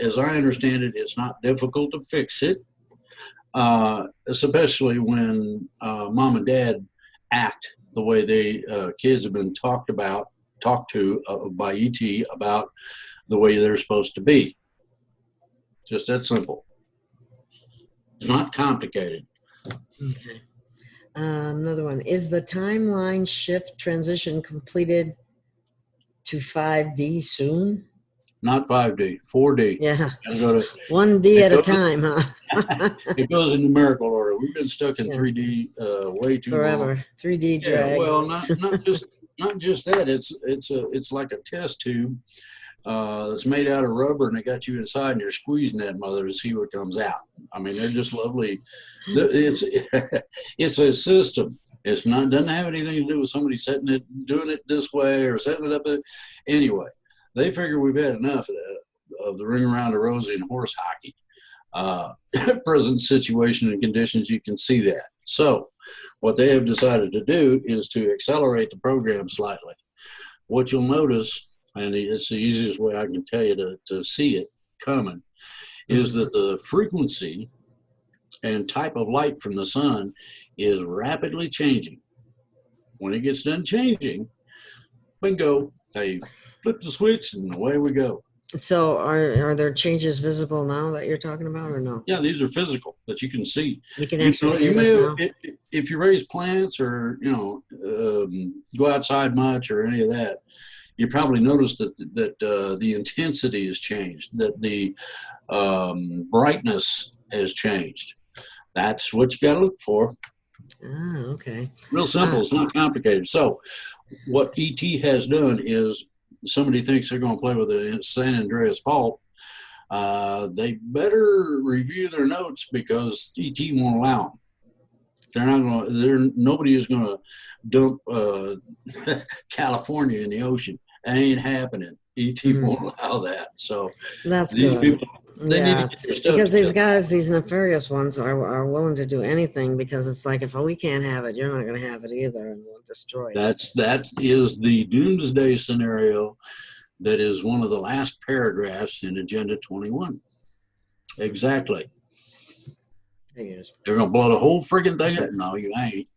as I understand it, it's not difficult to fix it, especially when mom and dad act the way they kids have been talked to by ET about the way they're supposed to be. Just that simple. It's not complicated. Okay. Another one. Is the timeline shift transition completed to 5D soon? Not 5D, 4D. Yeah. Go to, 1D at a time, huh? It goes in numerical order. We've been stuck in 3D way too forever. long. 3D drag. Yeah, well, not just that. It's like a test tube that's made out of rubber, and they got you inside, and you're squeezing that mother to see what comes out. I mean, they're just lovely. It's a system. It's not doesn't have anything to do with somebody doing it this way or setting it up. Anyway, they figure we've had enough of the ring around the rosy and horse hockey. Present situation and conditions, you can see that. So what they have decided to do is to accelerate the program slightly. What you'll notice, and it's the easiest way I can tell you to see it coming, is that the frequency and type of light from the sun is rapidly changing. When it gets done changing, bingo, they flip the switch and away we go. So are there changes visible now that you're talking about, or no? Yeah, these are physical that you can see. You can actually see this now. If you raise plants or go outside much or any of that, you probably noticed that the intensity has changed, that the brightness has changed. That's what you got to look for. Ah, okay. Real simple. It's not complicated. So what ET has done is, somebody thinks they're going to play with the San Andreas fault, they better review their notes, because ET won't allow them. They're not going. Nobody is going to dump California in the ocean. That ain't happening. ET won't allow that. So that's these good. people, they need to get their stuff because these together. guys, these nefarious ones, are willing to do anything, because it's like, if we can't have it, you're not going to have it either, and we'll destroy it. That is the doomsday scenario. That is one of the last paragraphs in Agenda 21. Exactly. They're going to blow the whole friggin' thing up. No, you ain't.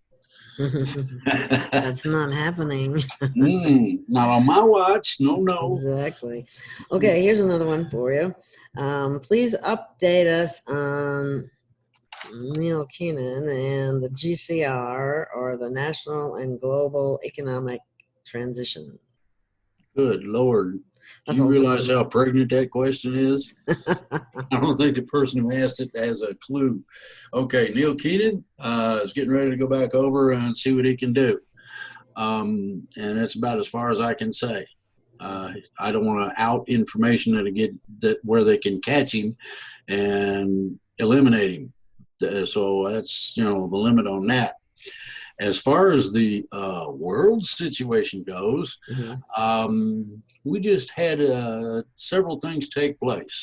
That's not happening. Not on my watch. No. Exactly. Okay, here's another one for you. Please update us on Neil Keenan and the GCR, or the National and Global Economic Transition. Good Lord. Do you realize how pregnant that question is? I don't think the person who asked it has a clue. Okay, Neil Keenan is getting ready to go back over and see what he can do. And that's about as far as I can say. I don't want to out information where they can catch him and eliminate him. So that's, the limit on that. As far as the world situation goes, we just had several things take place.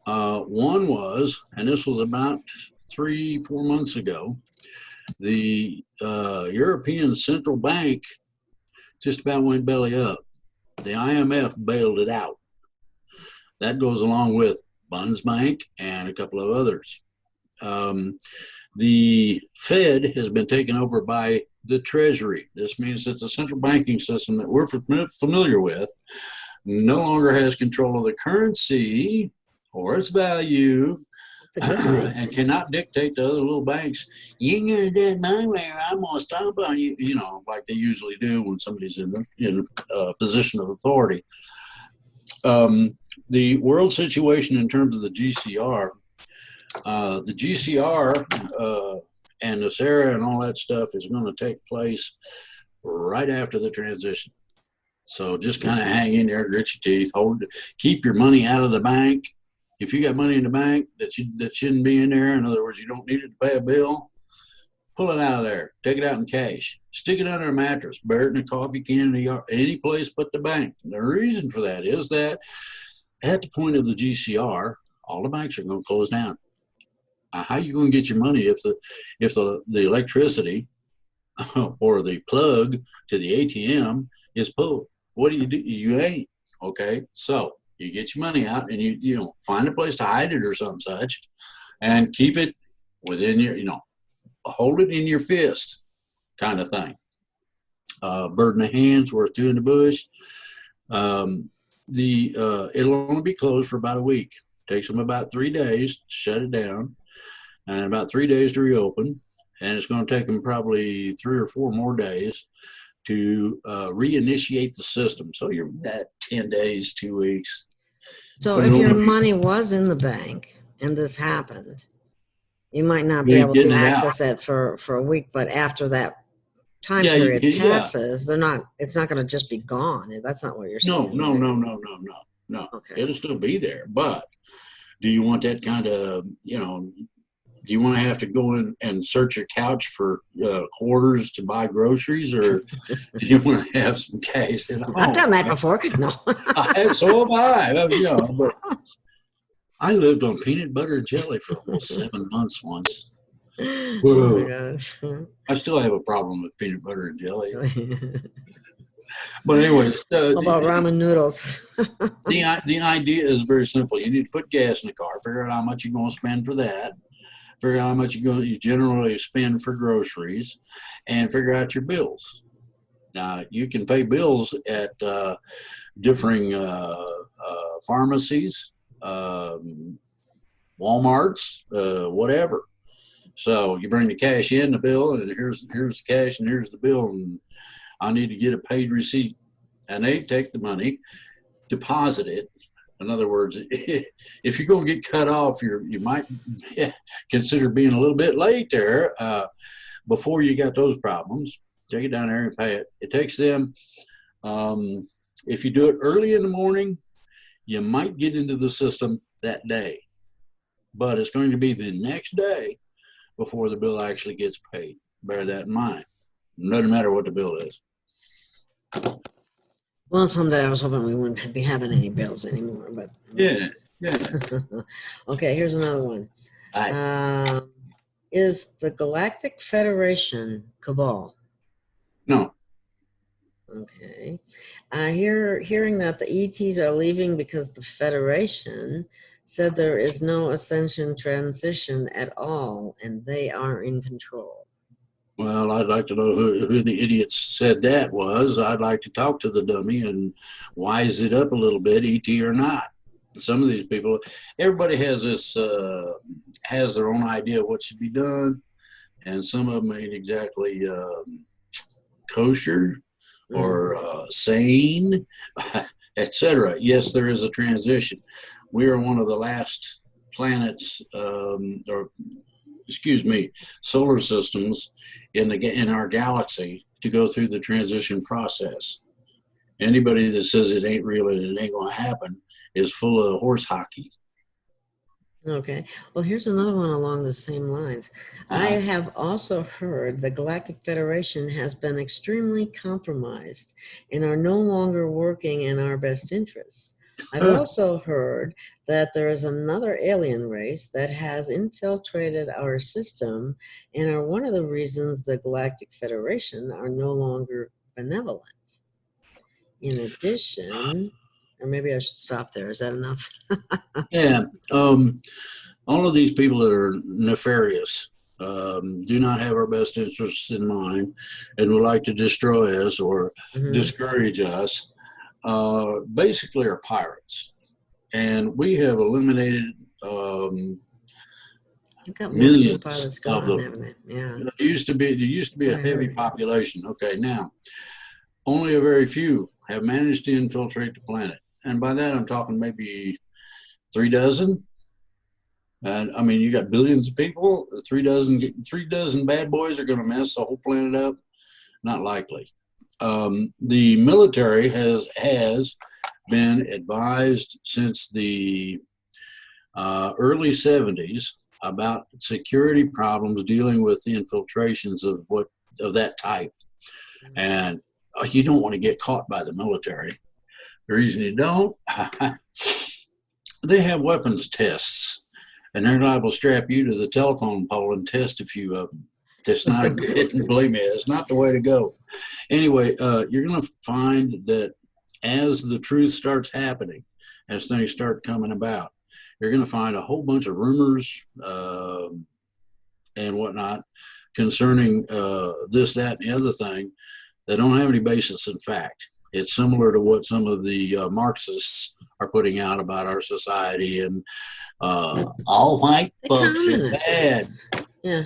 One was, and this was about 3-4 months ago, the European Central Bank just about went belly up. The IMF bailed it out. That goes along with Bundesbank and a couple of others. The Fed has been taken over by the Treasury. This means that the central banking system that we're familiar with no longer has control of the currency or its value, and cannot dictate to other little banks, you ain't gonna do it my way or I'm gonna stomp on you, like they usually do when somebody's in a position of authority. The world situation in terms of the GCR, and the SARA and all that stuff is going to take place right after the transition. So just kind of hang in there, grit your teeth, keep your money out of the bank. If you got money in the bank that shouldn't be in there, in other words, you don't need it to pay a bill, pull it out of there, take it out in cash, stick it under a mattress, bury it in a coffee can in the yard, any place but the bank. The reason for that is that at the point of the GCR, all the banks are going to close down. How are you going to get your money if the electricity or the plug to the ATM is pulled? What do? You ain't. Okay, so you get your money out and you find a place to hide it or something such, and keep it within your, hold it in your fist, kind of thing. Bird in the hand's worth two in the bush. It'll only be closed for about a week. Takes them about 3 days to shut it down, and about 3 days to reopen. And it's going to take them probably 3 or 4 more days to reinitiate the system. So you're at 10 days, 2 weeks. So if your money was in the bank and this happened, you might not be able to access it for a week, but after that time period passes, it's not going to just be gone. That's not what you're saying. No. Okay. It'll still be there, but do you want that kind of, do you want to have to go in and search your couch for quarters to buy groceries, or do you want to have some cash at home? I've done that before. No. So have I. But I lived on peanut butter and jelly for almost 7 months once. Oh my gosh. I still have a problem with peanut butter and jelly. But anyway, what about ramen noodles? the idea is very simple. You need to put gas in the car, figure out how much you're going to spend for that, figure out how much you generally spend for groceries, and figure out your bills. Now, you can pay bills at differing pharmacies, Walmarts, whatever. So you bring the cash in, the bill, and here's the cash, and here's the bill, and I need to get a paid receipt. And they take the money, deposit it. In other words, if you're going to get cut off, you might consider being a little bit late there before you got those problems. Take it down there and pay it. It takes them, if you do it early in the morning, you might get into the system that day. But it's going to be the next day before the bill actually gets paid. Bear that in mind. It doesn't matter what the bill is. Well, someday I was hoping we wouldn't be having any bills anymore, but yeah. Okay, here's another one. Is the Galactic Federation cabal? No. Okay. Hearing that the ETs are leaving because the Federation said there is no ascension transition at all, and they are in control. Well, I'd like to know who the idiots said that was. I'd like to talk to the dummy and wise it up a little bit, ET or not. Some of these people, everybody has has their own idea of what should be done, and some of them ain't exactly kosher or sane, etc. Yes, there is a transition. We are one of the last planets, solar systems in our galaxy to go through the transition process. Anybody that says it ain't real and it ain't going to happen is full of horse hockey. Okay. Well, here's another one along the same lines. I have also heard the Galactic Federation has been extremely compromised and are no longer working in our best interests. I've also heard that there is another alien race that has infiltrated our system and are one of the reasons the Galactic Federation are no longer benevolent. In addition, or maybe I should stop there. Is that enough? Yeah. All of these people that are nefarious do not have our best interests in mind and would like to destroy us or discourage us. Basically are pirates, and we have eliminated millions of them. Yeah. There used to be a heavy population. Okay, now only a very few have managed to infiltrate the planet, and by that I'm talking maybe 3 dozen. And I mean, you got billions of people. 3 dozen bad boys are going to mess the whole planet up? Not likely. The military has been advised since the early 70s about security problems dealing with the infiltrations of that type. And you don't want to get caught by the military. The reason you don't, they have weapons tests, and they're liable to strap you to the telephone pole and test a few of them. It's not a good, believe me, it's not the way to go. Anyway, you're going to find that as the truth starts happening, as things start coming about, you're going to find a whole bunch of rumors and whatnot concerning this, that, and the other thing that don't have any basis in fact. It's similar to what some of the Marxists are putting out about our society, and all white folks are bad. Yeah.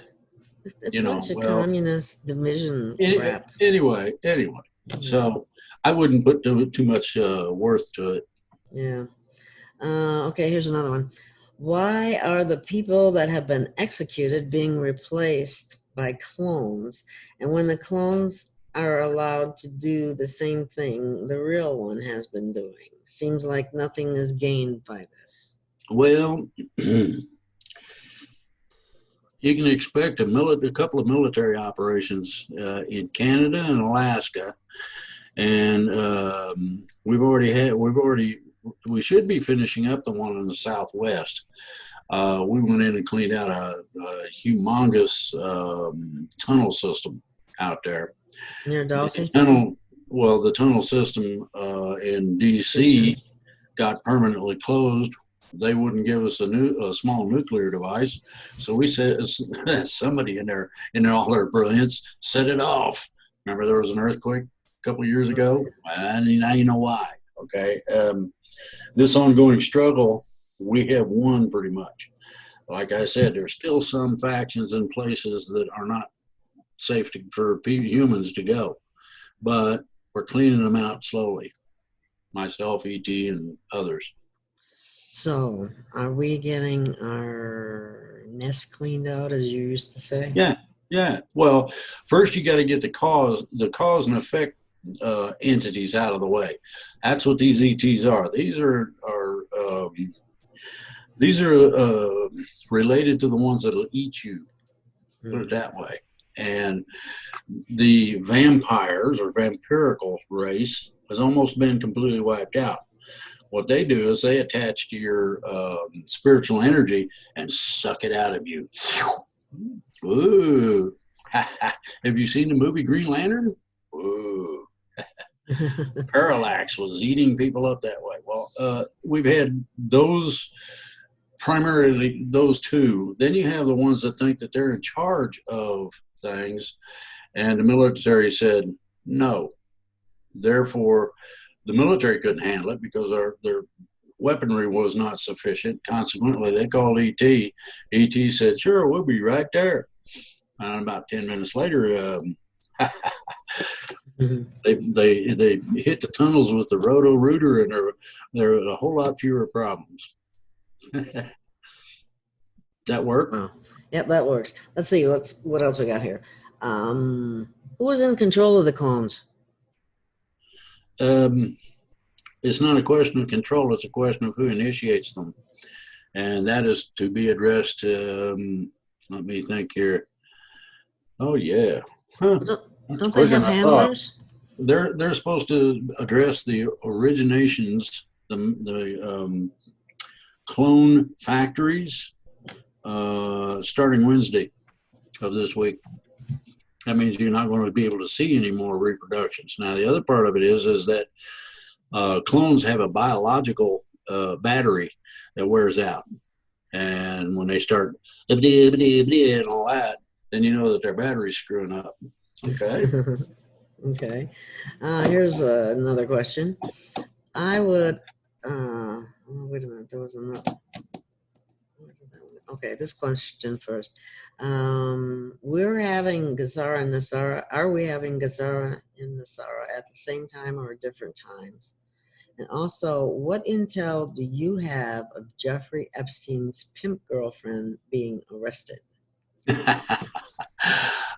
It's a bunch of communist division crap. Anyway. So I wouldn't put too much worth to it. Yeah. Okay, here's another one. Why are the people that have been executed being replaced by clones? And when the clones are allowed to do the same thing the real one has been doing, seems like nothing is gained by this. Well, you can expect a couple of military operations in Canada and Alaska, and we should be finishing up the one in the Southwest. We went in and cleaned out a humongous tunnel system out there. Near Dulce? The tunnel system in D.C. got permanently closed. They wouldn't give us a small nuclear device, so we said somebody in all their brilliance set it off. Remember, there was an earthquake a couple of years ago, and now you know why. Okay, this ongoing struggle, we have won pretty much. Like I said, there's still some factions in places that are not safe for humans to go, but we're cleaning them out slowly. Myself, ET, and others. So, are we getting our nest cleaned out, as you used to say? Yeah. Well, first you got to get the cause and effect entities out of the way. That's what these ETs are. These are related to the ones that'll eat you. Put it that way. And the vampires or vampirical race has almost been completely wiped out. What they do is they attach to your spiritual energy and suck it out of you. Ooh. Have you seen the movie Green Lantern? Ooh. Parallax was eating people up that way. Well, we've had primarily those two. Then you have the ones that think that they're in charge of things, and the military said no. Therefore, the military couldn't handle it because their weaponry was not sufficient. Consequently, they called ET. ET said, "Sure, we'll be right there." And about 10 minutes later, they hit the tunnels with the roto-rooter, and there are a whole lot fewer problems. That work? Wow. Yep, that works. Let's see. What else we got here? Who is in control of the clones? It's not a question of control. It's a question of who initiates them, and that is to be addressed. Let me think here. Oh yeah. Huh. Don't they have handlers? They're supposed to address the originations, the clone factories, starting Wednesday of this week. That means you're not going to be able to see any more reproductions. Now, the other part of it is that clones have a biological battery that wears out. And when they start and all that, then you know that their battery's screwing up. Okay. Okay. Here's another question. I would, wait a minute, there was another. Okay, this question first. We're having Gazzara and Nasara. Are we having Gazzara and Nasara at the same time or at different times? And also, what intel do you have of Jeffrey Epstein's pimp girlfriend being arrested?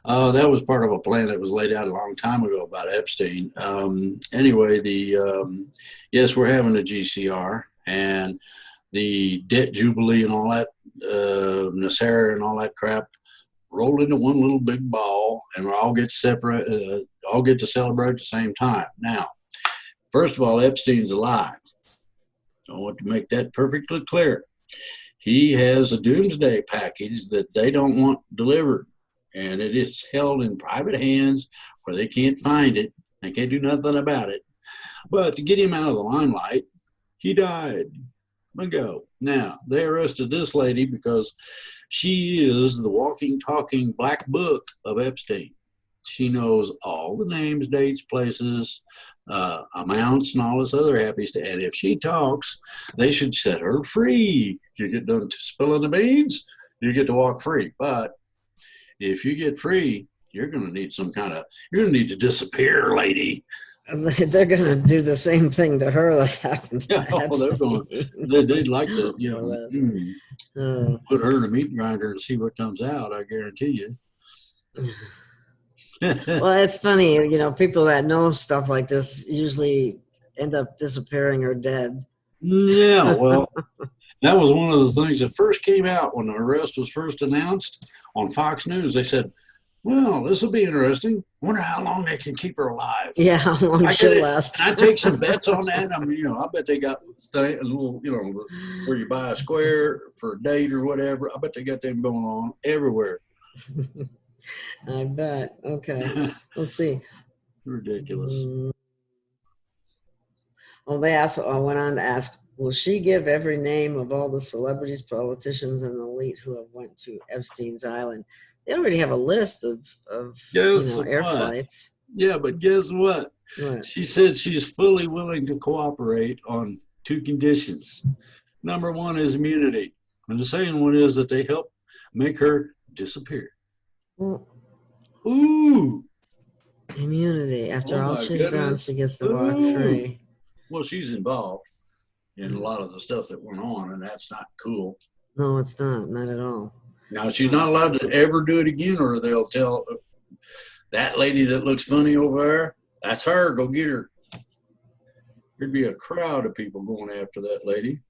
Oh, that was part of a plan that was laid out a long time ago about Epstein. Anyway, yes, we're having a GCR, and the debt jubilee and all that Nasser and all that crap roll into one little big ball, and we all get separate, all get to celebrate at the same time. Now, first of all, Epstein's alive. I want to make that perfectly clear. He has a doomsday package that they don't want delivered, and it is held in private hands where they can't find it. They can't do nothing about it. But to get him out of the limelight, he died ago. Now, they arrested this lady because she is the walking, talking black book of Epstein. She knows all the names, dates, places, amounts, and all this other happy stuff. And if she talks, they should set her free. You get done spilling the beans, you get to walk free. But if you get free, you're going to need you're going to need to disappear, lady. They're going to do the same thing to her that happened to They'd like to, put her in a meat grinder and see what comes out, I guarantee you. Well, it's funny, people that know stuff like this usually end up disappearing or dead. Yeah, well, that was one of the things that first came out when the arrest was first announced on Fox News. They said, well, this will be interesting. Wonder how long they can keep her alive. Yeah, how long she'll last. I take some bets on that. I mean, I bet they got a little, where you buy a square for a date or whatever. I bet they got them going on everywhere. I bet. Okay, let's see. Ridiculous. Well, I went on to ask, will she give every name of all the celebrities, politicians, and elite who have went to Epstein's Island? They already have a list of air flights. Yeah, but guess what? What? She said she's fully willing to cooperate on 2 conditions. Number 1 is immunity. And the second one is that they help make her disappear. Well, Ooh. Immunity. After all she's goodness. done, she gets to walk free. Well, she's involved in a lot of the stuff that went on, and that's not cool. No, it's not. Not at all. Now, she's not allowed to ever do it again, or they'll tell that lady that looks funny over there, that's her, go get her. There'd be a crowd of people going after that lady.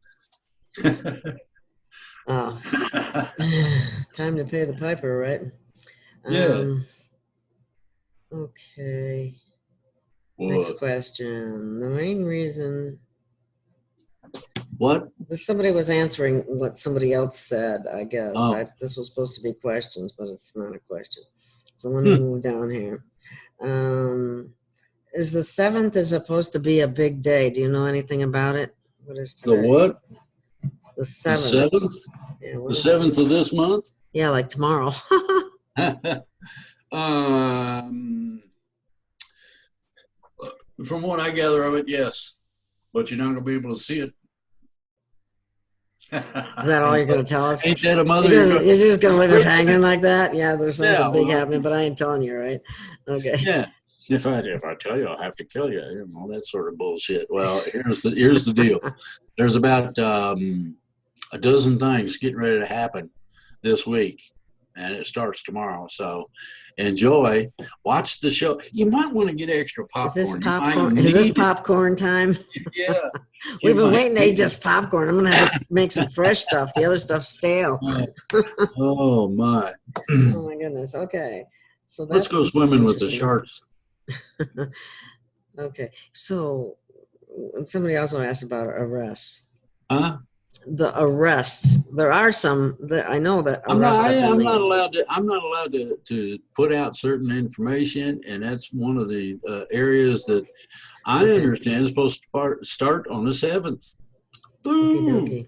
Oh. Time to pay the piper, right? Yeah. Okay. What? Next question. The main reason... What? Somebody was answering what somebody else said, I guess. Oh. This was supposed to be questions, but it's not a question. So let me move down here. Is the 7th is supposed to be a big day? Do you know anything about it? What is today? The what? The 7th. The 7th? Yeah, The 7th of this month? Yeah, like tomorrow. From what I gather of it, yes. But you're not going to be able to see it. Is that all you're going to tell us? Ain't that a mother? You're just going to leave us hanging like that? Yeah, there's something big well, happening, but I ain't telling you, right? Okay. Yeah. If I tell you, I'll have to kill you. That sort of bullshit. Well, here's the deal. There's about a dozen things getting ready to happen this week, and it starts tomorrow. So enjoy. Watch the show. You might want to get extra popcorn. Is this popcorn? Is this popcorn time? Yeah. We've been waiting to eat this popcorn. I'm going to have to make some fresh stuff. The other stuff's stale. Oh, my. Oh, my goodness. Okay. So Let's go swimming with the sharks. Okay. So somebody also asked about arrests. Huh? The arrests. There are some that I know that I'm arrests not allowed to put out certain information, and that's one of the areas that I understand is supposed to start on the 7th. Boom. Okay.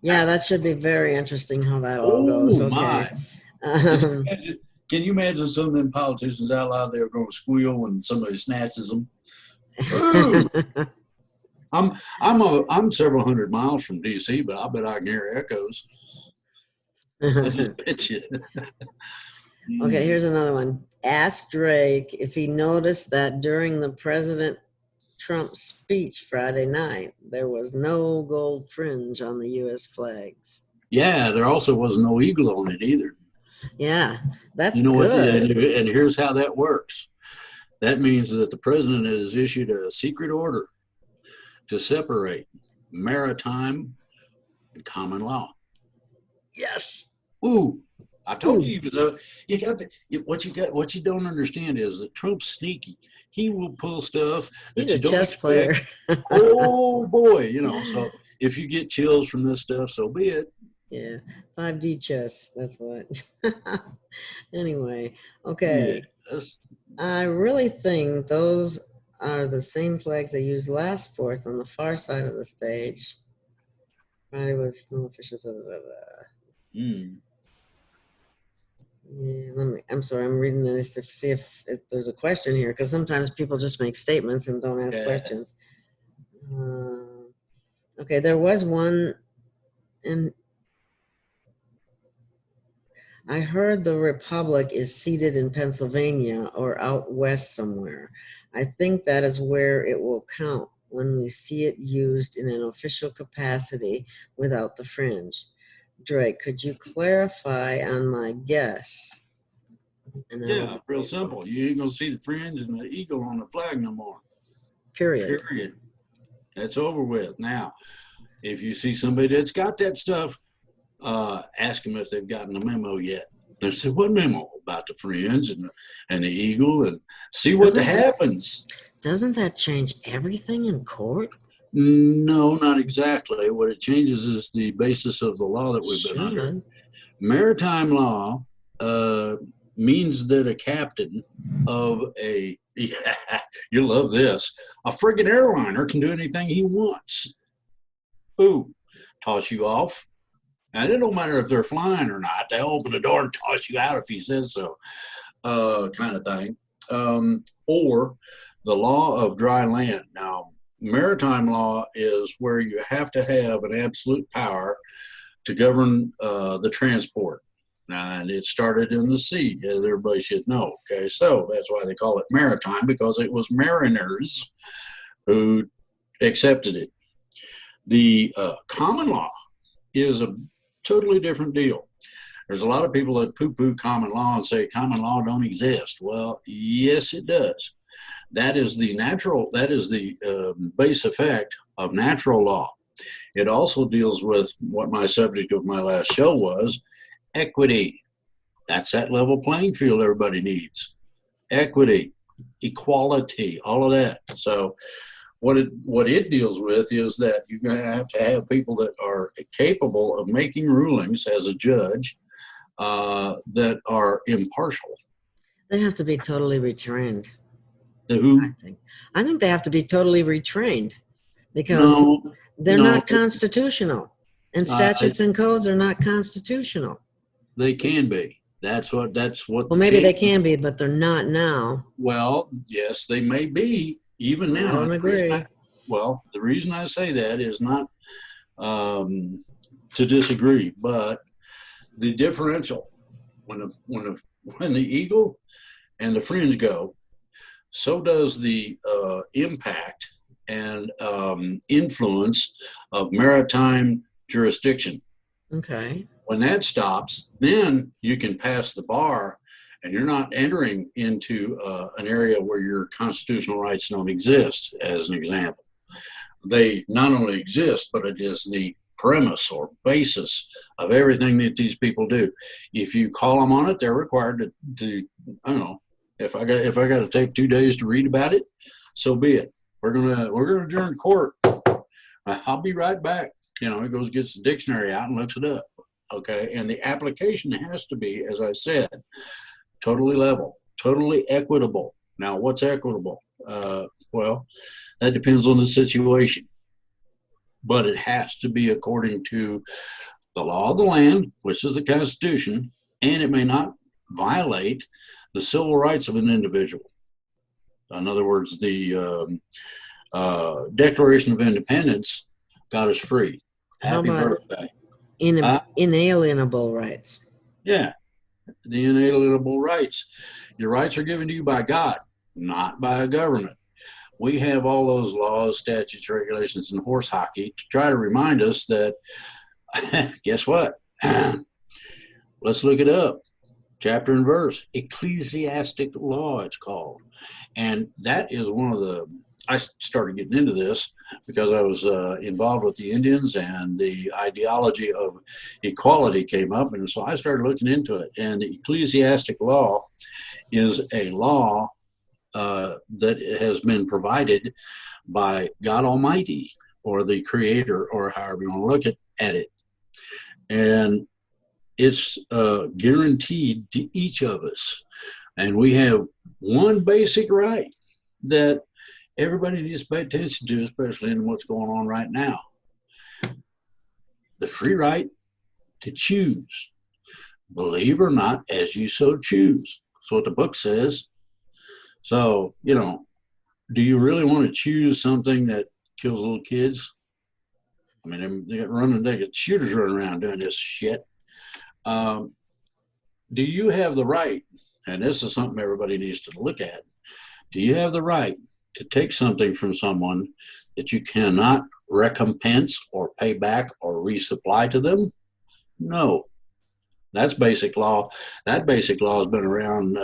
Yeah, that should be very interesting how that all goes. Okay. My. Can you imagine some of them politicians out loud there going to squeal when somebody snatches them? I'm several hundred miles from D.C., but I bet I can hear echoes. I just pitch you. Okay, here's another one. Ask Drake if he noticed that during the President Trump speech Friday night, there was no gold fringe on the U.S. flags. Yeah, there also was no eagle on it either. Yeah, that's good. And here's how that works. That means that the president has issued a secret order to separate maritime and common law. Yes. Ooh, I told Ooh. you, you got what you don't understand is that Trump's sneaky. He will pull stuff He's that a you don't chess player. expect. Oh boy, so if you get chills from this stuff, so be it. Yeah, 5D chess. That's what. Anyway, okay. Yes. I really think those are the same flags they used last Fourth on the far side of the stage. Friday was no official. Mm. Yeah, I'm sorry, I'm reading this to see if there's a question here, because sometimes people just make statements and don't ask Yeah. questions. Okay, there was one, and I heard the Republic is seated in Pennsylvania or out west somewhere. I think that is where it will count when we see it used in an official capacity without the fringe. Drake, could you clarify on my guess? And Yeah, real simple. You ain't gonna see the fringe and the eagle on the flag no more. period. Period. That's over with. Now, if you see somebody that's got that stuff, ask them if they've gotten the memo yet. They said, "What memo about the fringe and the eagle?" And see what happens. Doesn't that change everything in court? No, not exactly. What it changes is the basis of the law that we've been under. Maritime law means that a captain of a, yeah, you'll love this, a friggin' airliner can do anything he wants. Ooh, toss you off. And it don't matter if they're flying or not. They open the door and toss you out if he says so, kind of thing. Or the law of dry land. Now, maritime law is where you have to have an absolute power to govern the transport. And it started in the sea, as everybody should know. Okay, so that's why they call it maritime, because it was mariners who accepted it. The common law is a totally different deal. There's a lot of people that poo-poo common law and say common law don't exist. Well, yes, it does. That is the base effect of natural law. It also deals with what my subject of my last show was, equity. That's that level playing field everybody needs. Equity, equality, all of that. So what it deals with is that you're going to have people that are capable of making rulings as a judge that are impartial. They have to be totally retrained. Who? I think they have to be totally retrained, because they're not constitutional, and statutes and codes are not constitutional. They can be. That's what. Well, maybe they can be, but they're not now. Well, yes, they may be even now. I don't agree. Well, the reason I say that is not to disagree, but the differential when the eagle and the fringe go, so does the impact and influence of maritime jurisdiction. Okay. When that stops, then you can pass the bar, and you're not entering into an area where your constitutional rights don't exist, as an example. They not only exist, but it is the premise or basis of everything that these people do. If you call them on it, they're required to I don't know, if I got to take 2 days to read about it, so be it. We're gonna adjourn court. I'll be right back. He goes, gets the dictionary out and looks it up. Okay, and the application has to be, as I said, totally level, totally equitable. Now, what's equitable? Well, that depends on the situation, but it has to be according to the law of the land, which is the Constitution, and it may not violate the civil rights of an individual. In other words, the Declaration of Independence got us free. Happy birthday. Inalienable rights. Yeah, the inalienable rights. Your rights are given to you by God, not by a government. We have all those laws, statutes, regulations, and horse hockey to try to remind us that, guess what? Let's look it up. Chapter and verse, ecclesiastic law, it's called. And that is one of the I started getting into this because I was involved with the Indians, and the ideology of equality came up. And so I started looking into it. And the ecclesiastic law is a law that has been provided by God Almighty, or the Creator, or however you want to look at it. And it's guaranteed to each of us. And we have one basic right that everybody needs to pay attention to, especially in what's going on right now. The free right to choose. Believe or not, as you so choose. That's what the book says. So, you know, do you really want to choose something that kills little kids? I mean, they got shooters running around doing this shit. Do you have the right, and this is something everybody needs to look at, do you have the right to take something from someone that you cannot recompense or pay back or resupply to them? No. That's basic law. That basic law has been around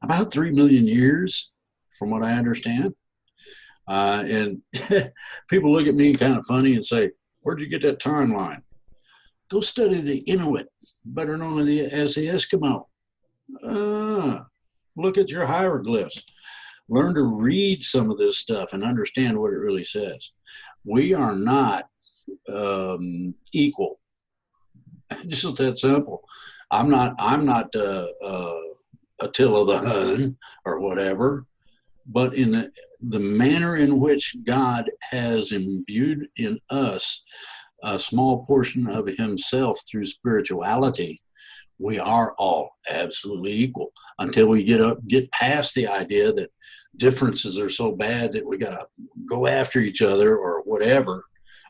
about 3 million years, from what I understand. And people look at me kind of funny and say, where'd you get that timeline? Go study the Inuit, better known as the Eskimo. Look at your hieroglyphs. Learn to read some of this stuff and understand what it really says. We are not equal. Just that simple. I'm not Attila the Hun or whatever, but in the manner in which God has imbued in us a small portion of himself through spirituality, we are all absolutely equal, until we get past the idea that differences are so bad that we got to go after each other or whatever,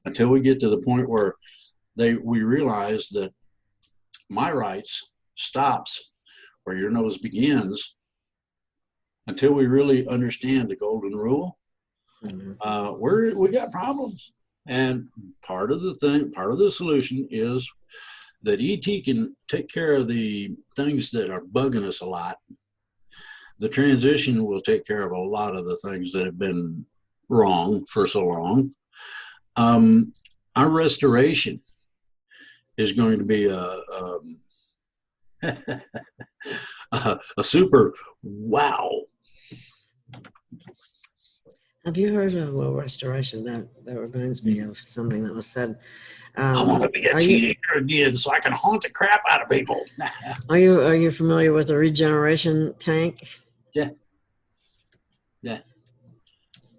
until we get to the point where we realize that my rights stops where your nose begins. Until we really understand the golden rule, we got problems. And part of the solution is that ET can take care of the things that are bugging us a lot. The transition will take care of a lot of the things that have been wrong for so long. Our restoration is going to be a super wow. Have you heard of restoration? That reminds me of something that was said. I want to be a teenager again so I can haunt the crap out of people. Are you familiar with the regeneration tank? Yeah.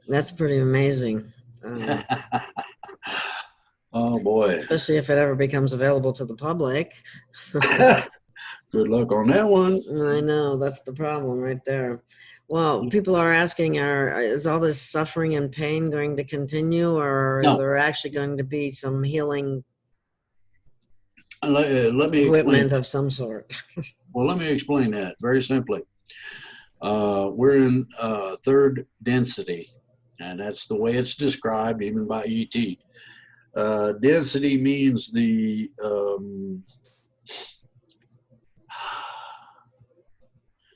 That's pretty amazing. Oh boy. Especially if it ever becomes available to the public. Good luck on that one. I know, that's the problem right there. Well, people are asking, is all this suffering and pain going to continue, or No. is there actually going to be some healing Let me equipment explain. of some sort? Well, let me explain that very simply. We're in third density, and that's the way it's described even by ET. Density means the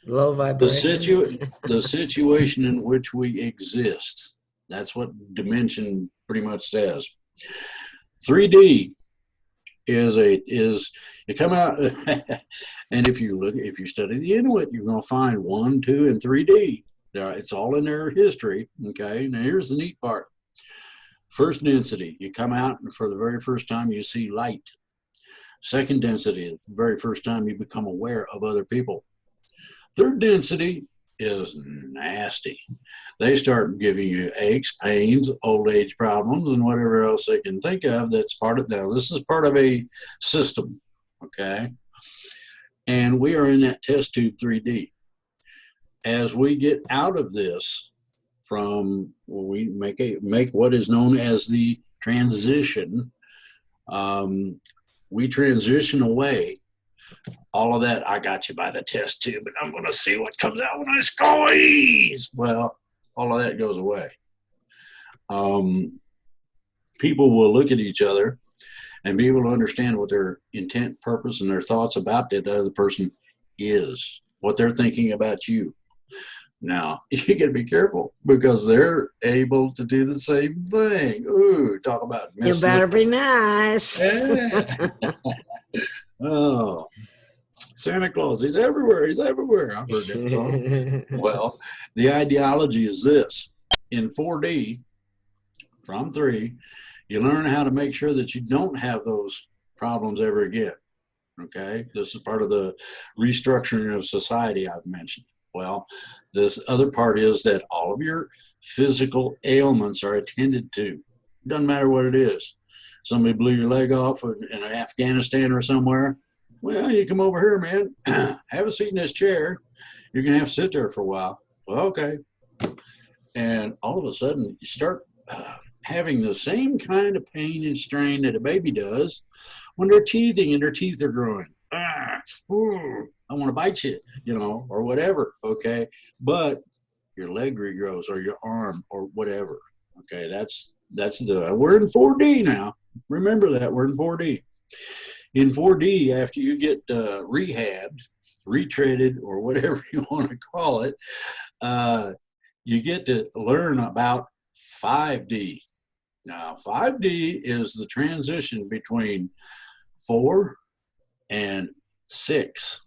Low vibration. The situation in which we exist. That's what dimension pretty much says. 3D is you come out and if you study the Inuit, you're going to find 1, 2, and 3D. It's all in their history. Okay, now here's the neat part. First density, you come out and for the very first time you see light. Second density is the very first time you become aware of other people. Third density is nasty. They start giving you aches, pains, old age problems, and whatever else they can think of. That's part of that. This is part of a system, okay? And we are in that test tube 3D. As we get out of this, we make what is known as the transition. We transition away. All of that, I got you by the test tube, and I'm going to see what comes out when I squeeze. Well, all of that goes away. People will look at each other and be able to understand what their intent, purpose, and their thoughts about that other person is, what they're thinking about you. Now, you got to be careful because they're able to do the same thing. Ooh, talk about You messing better up. be nice. Yeah. Oh, Santa Claus, he's everywhere. He's everywhere. I've heard that song. Well, the ideology is this. In 4D, from 3, you learn how to make sure that you don't have those problems ever again. Okay, this is part of the restructuring of society I've mentioned. Well, this other part is that all of your physical ailments are attended to. Doesn't matter what it is. Somebody blew your leg off in Afghanistan or somewhere. Well, you come over here, man. Have a seat in this chair. You're gonna have to sit there for a while. Well, okay. And all of a sudden, you start having the same kind of pain and strain that a baby does when they're teething and their teeth are growing. Ooh, I want to bite you, or whatever. Okay. But your leg regrows or your arm or whatever. Okay. We're in 4D now. Remember that we're in 4D. In 4D, after you get rehabbed, retreaded, or whatever you want to call it, you get to learn about 5D. Now, 5D is the transition between 4 and 6.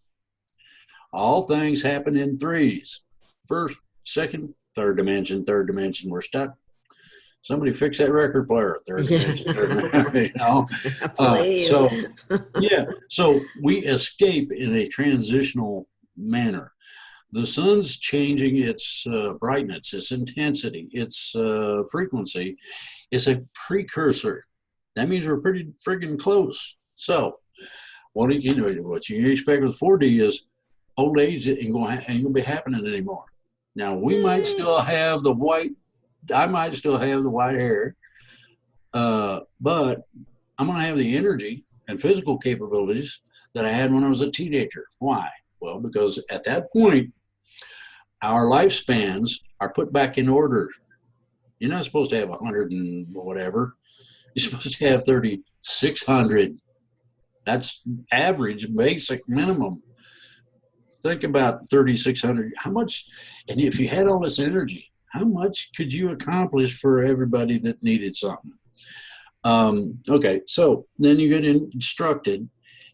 All things happen in 3s. First, second, third dimension, we're stuck. Somebody fix that record player. Third dimension, third dimension, Please. So we escape in a transitional manner. The sun's changing its brightness, its intensity, its frequency. It's a precursor. That means we're pretty friggin' close. So what you expect with 4D is old age ain't gonna be happening anymore. Now we might still have the white. I might still have the white hair, but I'm gonna have the energy and physical capabilities that I had when I was a teenager. Why? Well, because at that point, our lifespans are put back in order. You're not supposed to have 100 and whatever. You're supposed to have 3,600. That's average, basic, minimum. Think about 3,600. How much, and if you had all this energy, how much could you accomplish for everybody that needed something? Okay, so then you get instructed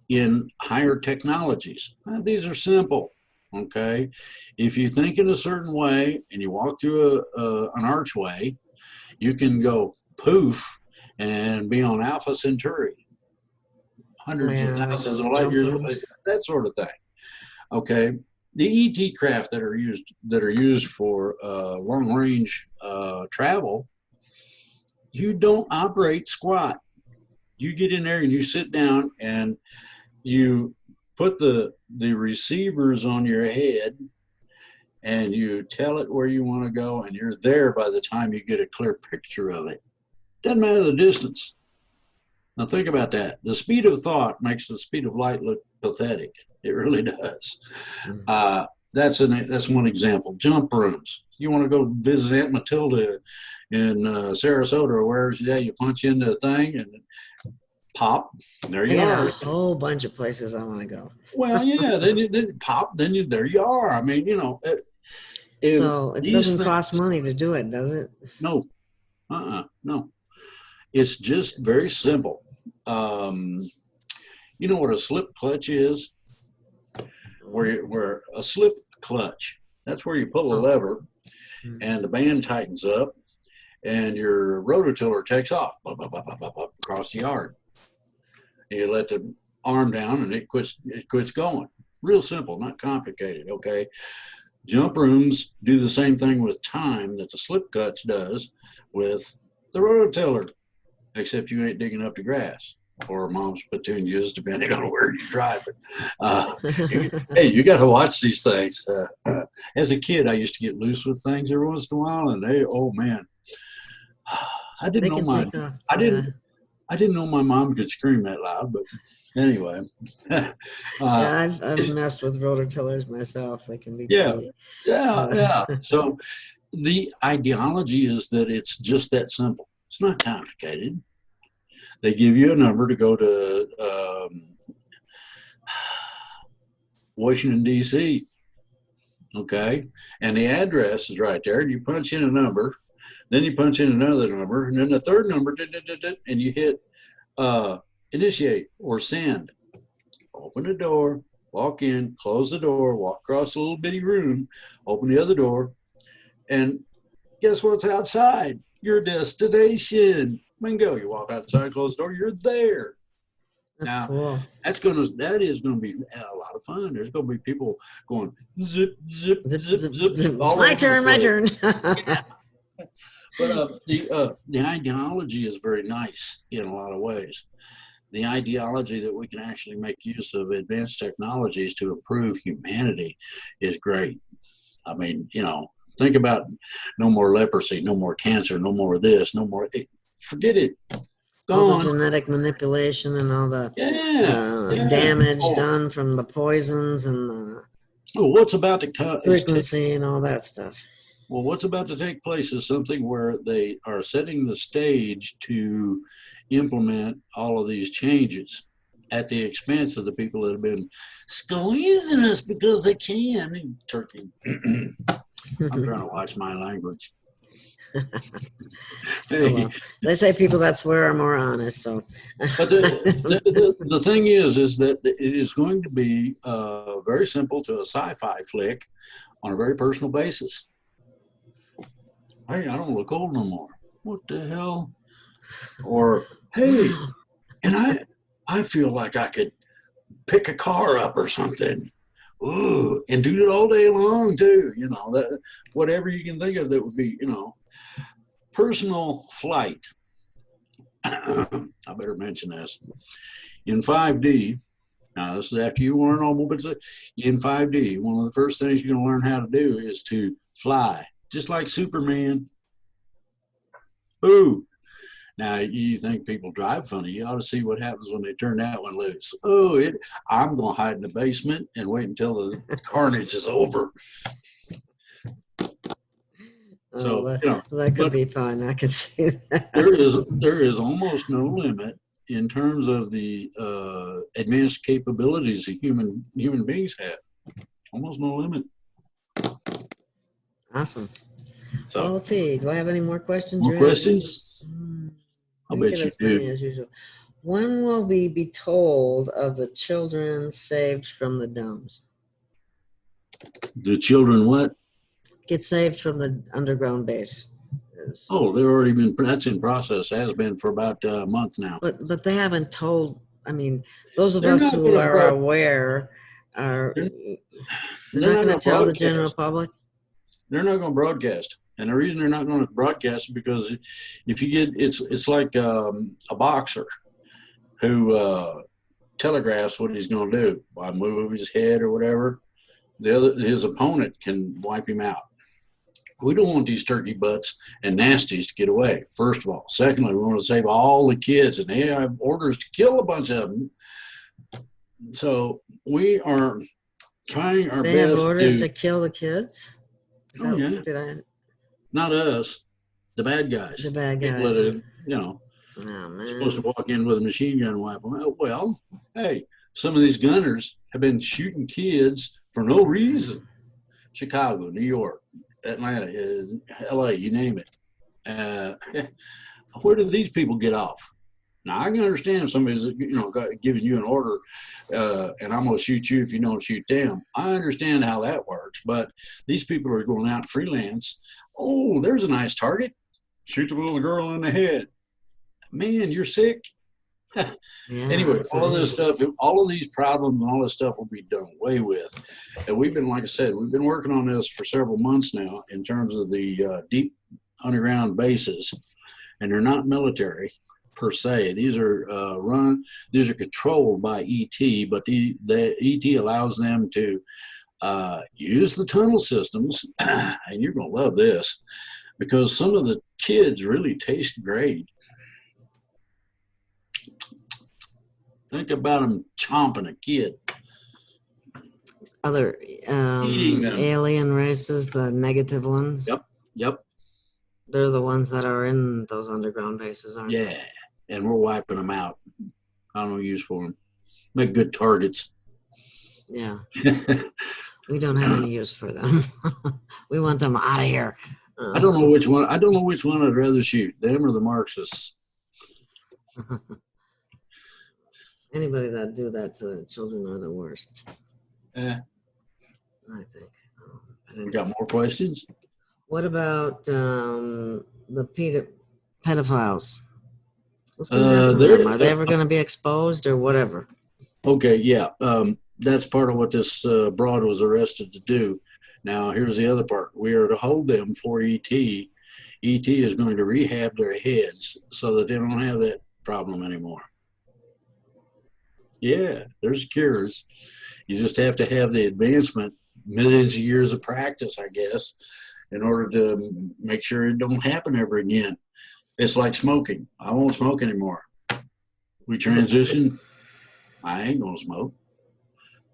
in higher technologies. These are simple. Okay, if you think in a certain way and you walk through an archway, you can go poof and be on Alpha Centauri, hundreds of thousands of light years away, that sort of thing. Okay, the ET craft that are used for long range travel, you don't operate squat. You get in there and you sit down and you put the receivers on your head and you tell it where you want to go, and you're there by the time you get a clear picture of it. Doesn't matter the distance. Now think about that. The speed of thought makes the speed of light look pathetic. It really does. That's one example. Jump rooms. You want to go visit Aunt Matilda in Sarasota or wherever she's at, you punch into a thing and pop, there you are. A whole bunch of places I want to go. Well, yeah, then you pop, there you are. I mean, so it doesn't cost money to do it, does it? No, no. It's just very simple. You know what a slip clutch is? Where a slip clutch, that's where you pull a lever and the band tightens up and your rototiller takes off across the yard. And you let the arm down and it quits going. Real simple, not complicated, okay? Jump rooms do the same thing with time that the slip clutch does with the rototiller, except you ain't digging up the grass or mom's petunias, depending on where you drive it. Hey, you got to watch these things. As a kid, I used to get loose with things every once in a while, and oh man, I didn't know my mom could scream that loud, but anyway. I've messed with rototillers myself. They can be pretty. Yeah. So the ideology is that it's just that simple. It's not complicated. They give you a number to go to Washington, D.C. okay? And the address is right there, and you punch in a number, then you punch in another number, and then the third number, and you hit initiate or send. Open the door, walk in, close the door, walk across a little bitty room, open the other door, and guess what's outside? Your destination. Bingo. You walk outside, close the door, you're there. That's Now, cool. that is gonna be a lot of fun. There's gonna be people going zip, zip, Zip, zip, zip, zip, zip. all My over the turn, my place. turn. But the ideology is very nice in a lot of ways. The ideology that we can actually make use of advanced technologies to improve humanity is great. I mean, think about no more leprosy, no more cancer, no more this, no more. Forget it. All the Gone. genetic manipulation and all the Yeah. damage Oh, done from the poisons and the what's about to come? frequency and all that stuff. Well, what's about to take place is something where they are setting the stage to implement all of these changes at the expense of the people that have been squeezing us because they can. Turkey. I'm trying to watch my language. Oh, well. They say people that swear are more honest. So, But the thing is that it is going to be very simple to a sci-fi flick on a very personal basis. Hey, I don't look old no more. What the hell? Or, hey, and I feel like I could pick a car up or something. Ooh, and do it all day long too. That whatever you can think of that would be, personal flight. I better mention this. In 5D, now this is after you learn all, but in 5D, one of the first things you're going to learn how to do is to fly. Just like Superman. Ooh. Now, you think people drive funny. You ought to see what happens when they turn that one loose. Oh, I'm going to hide in the basement and wait until the carnage is over. So, that could be fun. I can see that. There is almost no limit in terms of the advanced capabilities that human beings have. Almost no limit. Awesome. So, well, let's see. Do I have any more questions? More questions? I'll bet you do. As usual. When will we be told of the children saved from the domes? The children what? Get saved from the underground base. Oh, they've already been. That's in process. Has been for about a month now. But they haven't told. I mean, those of us who are aware are. They're not going to tell the general public. They're not going to broadcast, and the reason they're not going to broadcast is because if you get it's like a boxer who telegraphs what he's going to do by move his head or whatever. His opponent can wipe him out. We don't want these turkey butts and nasties to get away, first of all. Secondly, we want to save all the kids, and they have orders to kill a bunch of them. So we are trying our best. They have orders to kill the kids? Not us, the bad guys. The bad guys. People that are, supposed to walk in with a machine gun and wipe them out. Well, hey, some of these gunners have been shooting kids for no reason. Chicago, New York, Atlanta, LA, you name it. Where do these people get off? Now, I can understand if somebody's giving you an order and I'm going to shoot you if you don't shoot them. I understand how that works, but these people are going out freelance. Oh, there's a nice target. Shoot the little girl in the head. Man, you're sick. Anyway, all of this stuff, all of these problems and all this stuff will be done away with. And we've been, like I said, we've been working on this for several months now in terms of the deep underground bases. And they're not military per se. These are these are controlled by ET, but the ET allows them to use the tunnel systems. And you're going to love this because some of the kids really taste great. Think about them chomping a kid. Other alien races, the negative ones. Yep. They're the ones that are in those underground bases, aren't they? Yeah, and we're wiping them out. I don't know use for them. Make good targets. Yeah. We don't have any use for them. We want them out of here. I don't know which one. I don't know which one I'd rather shoot, them or the Marxists. Anybody that do that to their children are the worst, Eh, I think. we got more questions? What about the pedophiles? What's going to happen to them? Are they ever going to be exposed or whatever? Okay, yeah. That's part of what this broad was arrested to do. Now, here's the other part. We are to hold them for ET. ET is going to rehab their heads so that they don't have that problem anymore. Yeah, there's cures. You just have to have the advancement, millions of years of practice, I guess, in order to make sure it don't happen ever again. It's like smoking. I won't smoke anymore. We transition. I ain't gonna smoke.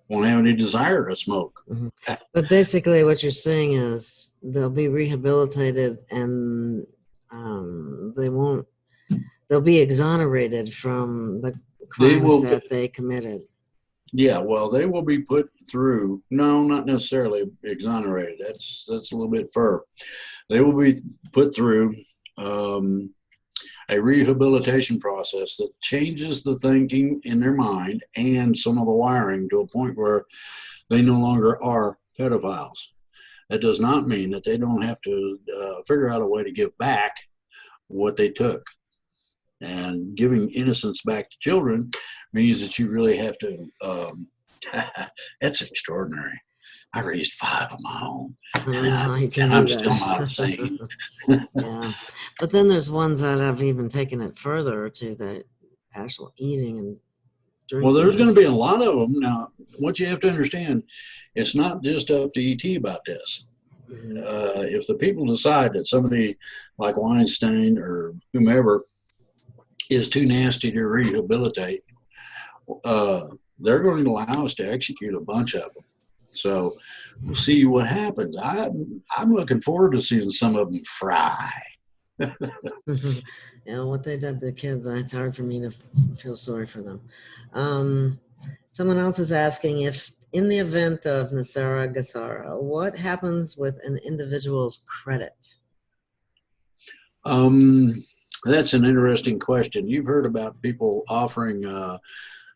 Won't have any desire to smoke. Mm-hmm. But basically what you're saying is they'll be rehabilitated and they'll be exonerated from the crimes that they committed. Yeah, well, they will be put through, no, not necessarily exonerated. That's a little bit fur. They will be put through a rehabilitation process that changes the thinking in their mind and some of the wiring to a point where they no longer are pedophiles. That does not mean that they don't have to figure out a way to give back what they took. And giving innocence back to children means that you really have to, that's extraordinary. I raised 5 of my own, and I'm still not sane. Yeah, but then there's ones that have even taken it further to the actual eating and drinking. Well, there's going to be a lot of them. Now, what you have to understand, it's not just up to ET about this. If the people decide that somebody like Weinstein or whomever is too nasty to rehabilitate, they're going to allow us to execute a bunch of them. So we'll see what happens. I'm looking forward to seeing some of them fry. Yeah, what they did to the kids, it's hard for me to feel sorry for them. Someone else is asking if, in the event of Nasara Gasara, what happens with an individual's credit? That's an interesting question. You've heard about people offering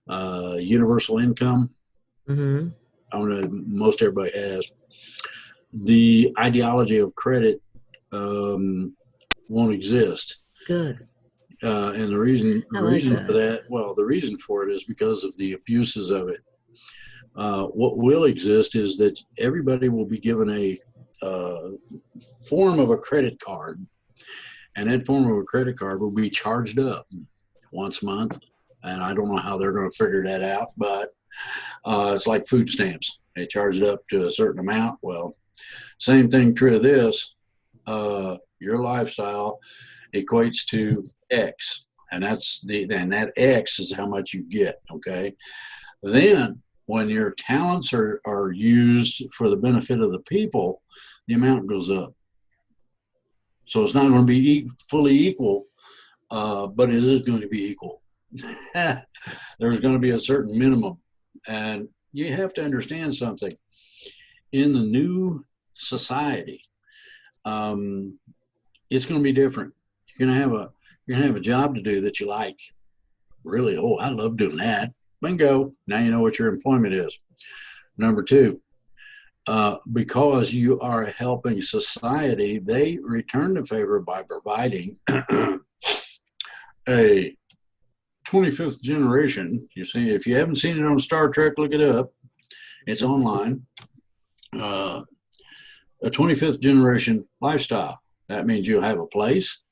universal income. Mm-hmm. Most everybody has. The ideology of credit won't exist. Good. And the reason for that, well, the reason for it is because of the abuses of it. What will exist is that everybody will be given a form of a credit card, and that form of a credit card will be charged up once a month. And I don't know how they're going to figure that out, but it's like food stamps. They charge it up to a certain amount. Well, same thing true of this. Your lifestyle equates to X, and that X is how much you get. Okay. Then when your talents are used for the benefit of the people, the amount goes up. So it's not going to be fully equal, but it is going to be equal. There's going to be a certain minimum. And you have to understand something. In the new society, it's going to be different. You're going to have a job to do that you like. Really, I love doing that. Bingo. Now you know what your employment is. Number 2, because you are helping society, they return the favor by providing a 25th generation. You see, if you haven't seen it on Star Trek, look it up. It's online. A 25th generation lifestyle. That means you'll have a place,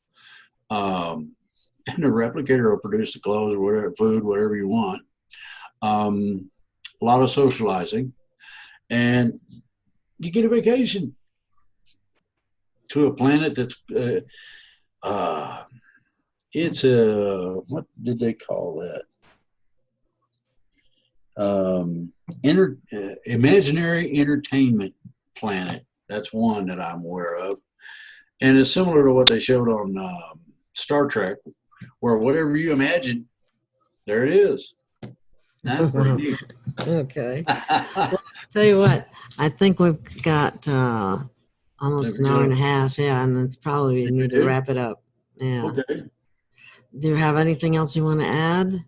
and the replicator will produce the clothes, or whatever, food, whatever you want. A lot of socializing, and you get a vacation to a planet that's it's a, what did they call that? Imaginary entertainment planet. That's one that I'm aware of, and it's similar to what they showed on Star Trek, where whatever you imagine, there it is. That's pretty neat. Okay. Well, Tell you what, I think we've got almost an hour and a half. Yeah, and it's probably we need to wrap it up. Yeah. Okay. Do you have anything else you want to add?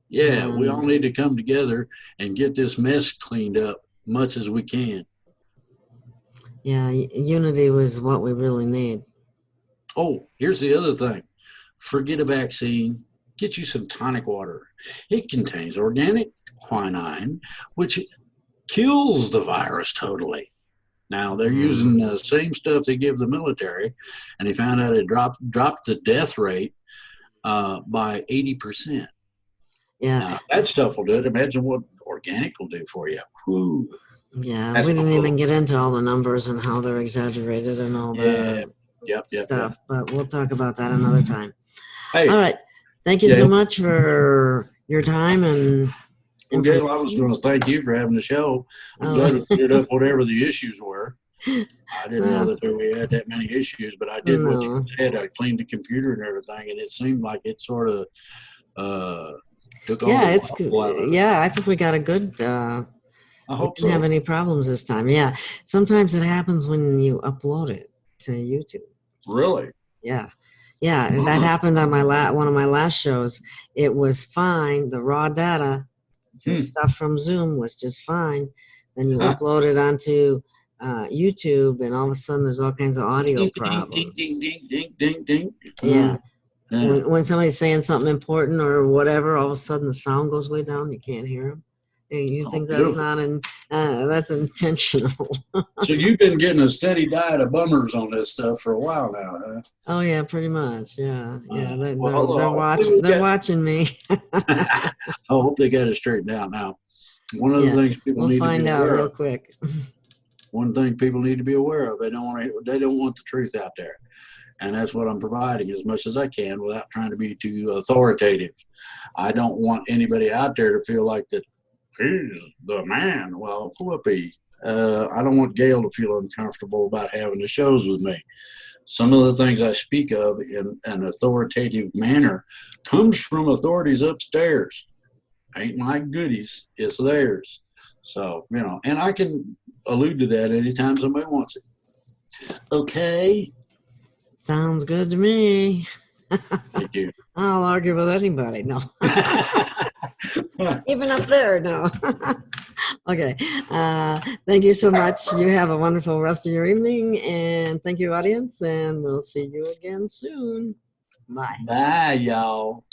Yeah, we all need to come together and get this mess cleaned up much as we can. Yeah, unity was what we really need. Oh, here's the other thing. Forget a vaccine. Get you some tonic water. It contains organic quinine, which kills the virus totally. Now, they're using the same stuff they give the military, and they found out it dropped the death rate by 80%. Yeah. Now, that stuff will do it. Imagine what organic will do for you. Whew. Yeah, That's we didn't cool. even get into all the numbers and how they're exaggerated and all the stuff, but we'll talk about that another time. Hey, all right. Thank you so much for your time and well, Gail, I was going to thank you for having the show. I'm glad we cleared up whatever the issues were. I didn't know that we had that many issues, but I did what you said. I cleaned the computer and everything, and it seemed like it sort of took all I think we got a good I hope didn't have any problems this time. Yeah. Sometimes it happens when you upload it to YouTube. Really? Yeah. Yeah. That happened on one of my last shows. It was fine. The raw data, the stuff from Zoom was just fine. Then you upload it onto YouTube, and all of a sudden there's all kinds of audio problems. Ding, ding, ding, ding, ding. Yeah. When somebody's saying something important or whatever, all of a sudden the sound goes way down. You can't hear them. You think that's that's intentional. So you've been getting a steady diet of bummers on this stuff for a while now, huh? Oh yeah, pretty much. Yeah, yeah. They're watching. They're watching me. I hope they got it straightened out now. One of the things people need to be aware of. We'll find out real quick. One thing people need to be aware of: they don't want the truth out there, and that's what I'm providing as much as I can without trying to be too authoritative. I don't want anybody out there to feel like that. He's the man. Well, whoopee. I don't want Gail to feel uncomfortable about having the shows with me. Some of the things I speak of in an authoritative manner comes from authorities upstairs. Ain't my goodies, it's theirs. So, and I can allude to that anytime somebody wants it. Okay? Sounds good to me. Thank you. I'll argue with anybody. No. Even up there, no. Okay. Thank you so much. You have a wonderful rest of your evening, and thank you, audience, and we'll see you again soon. Bye. Bye, y'all.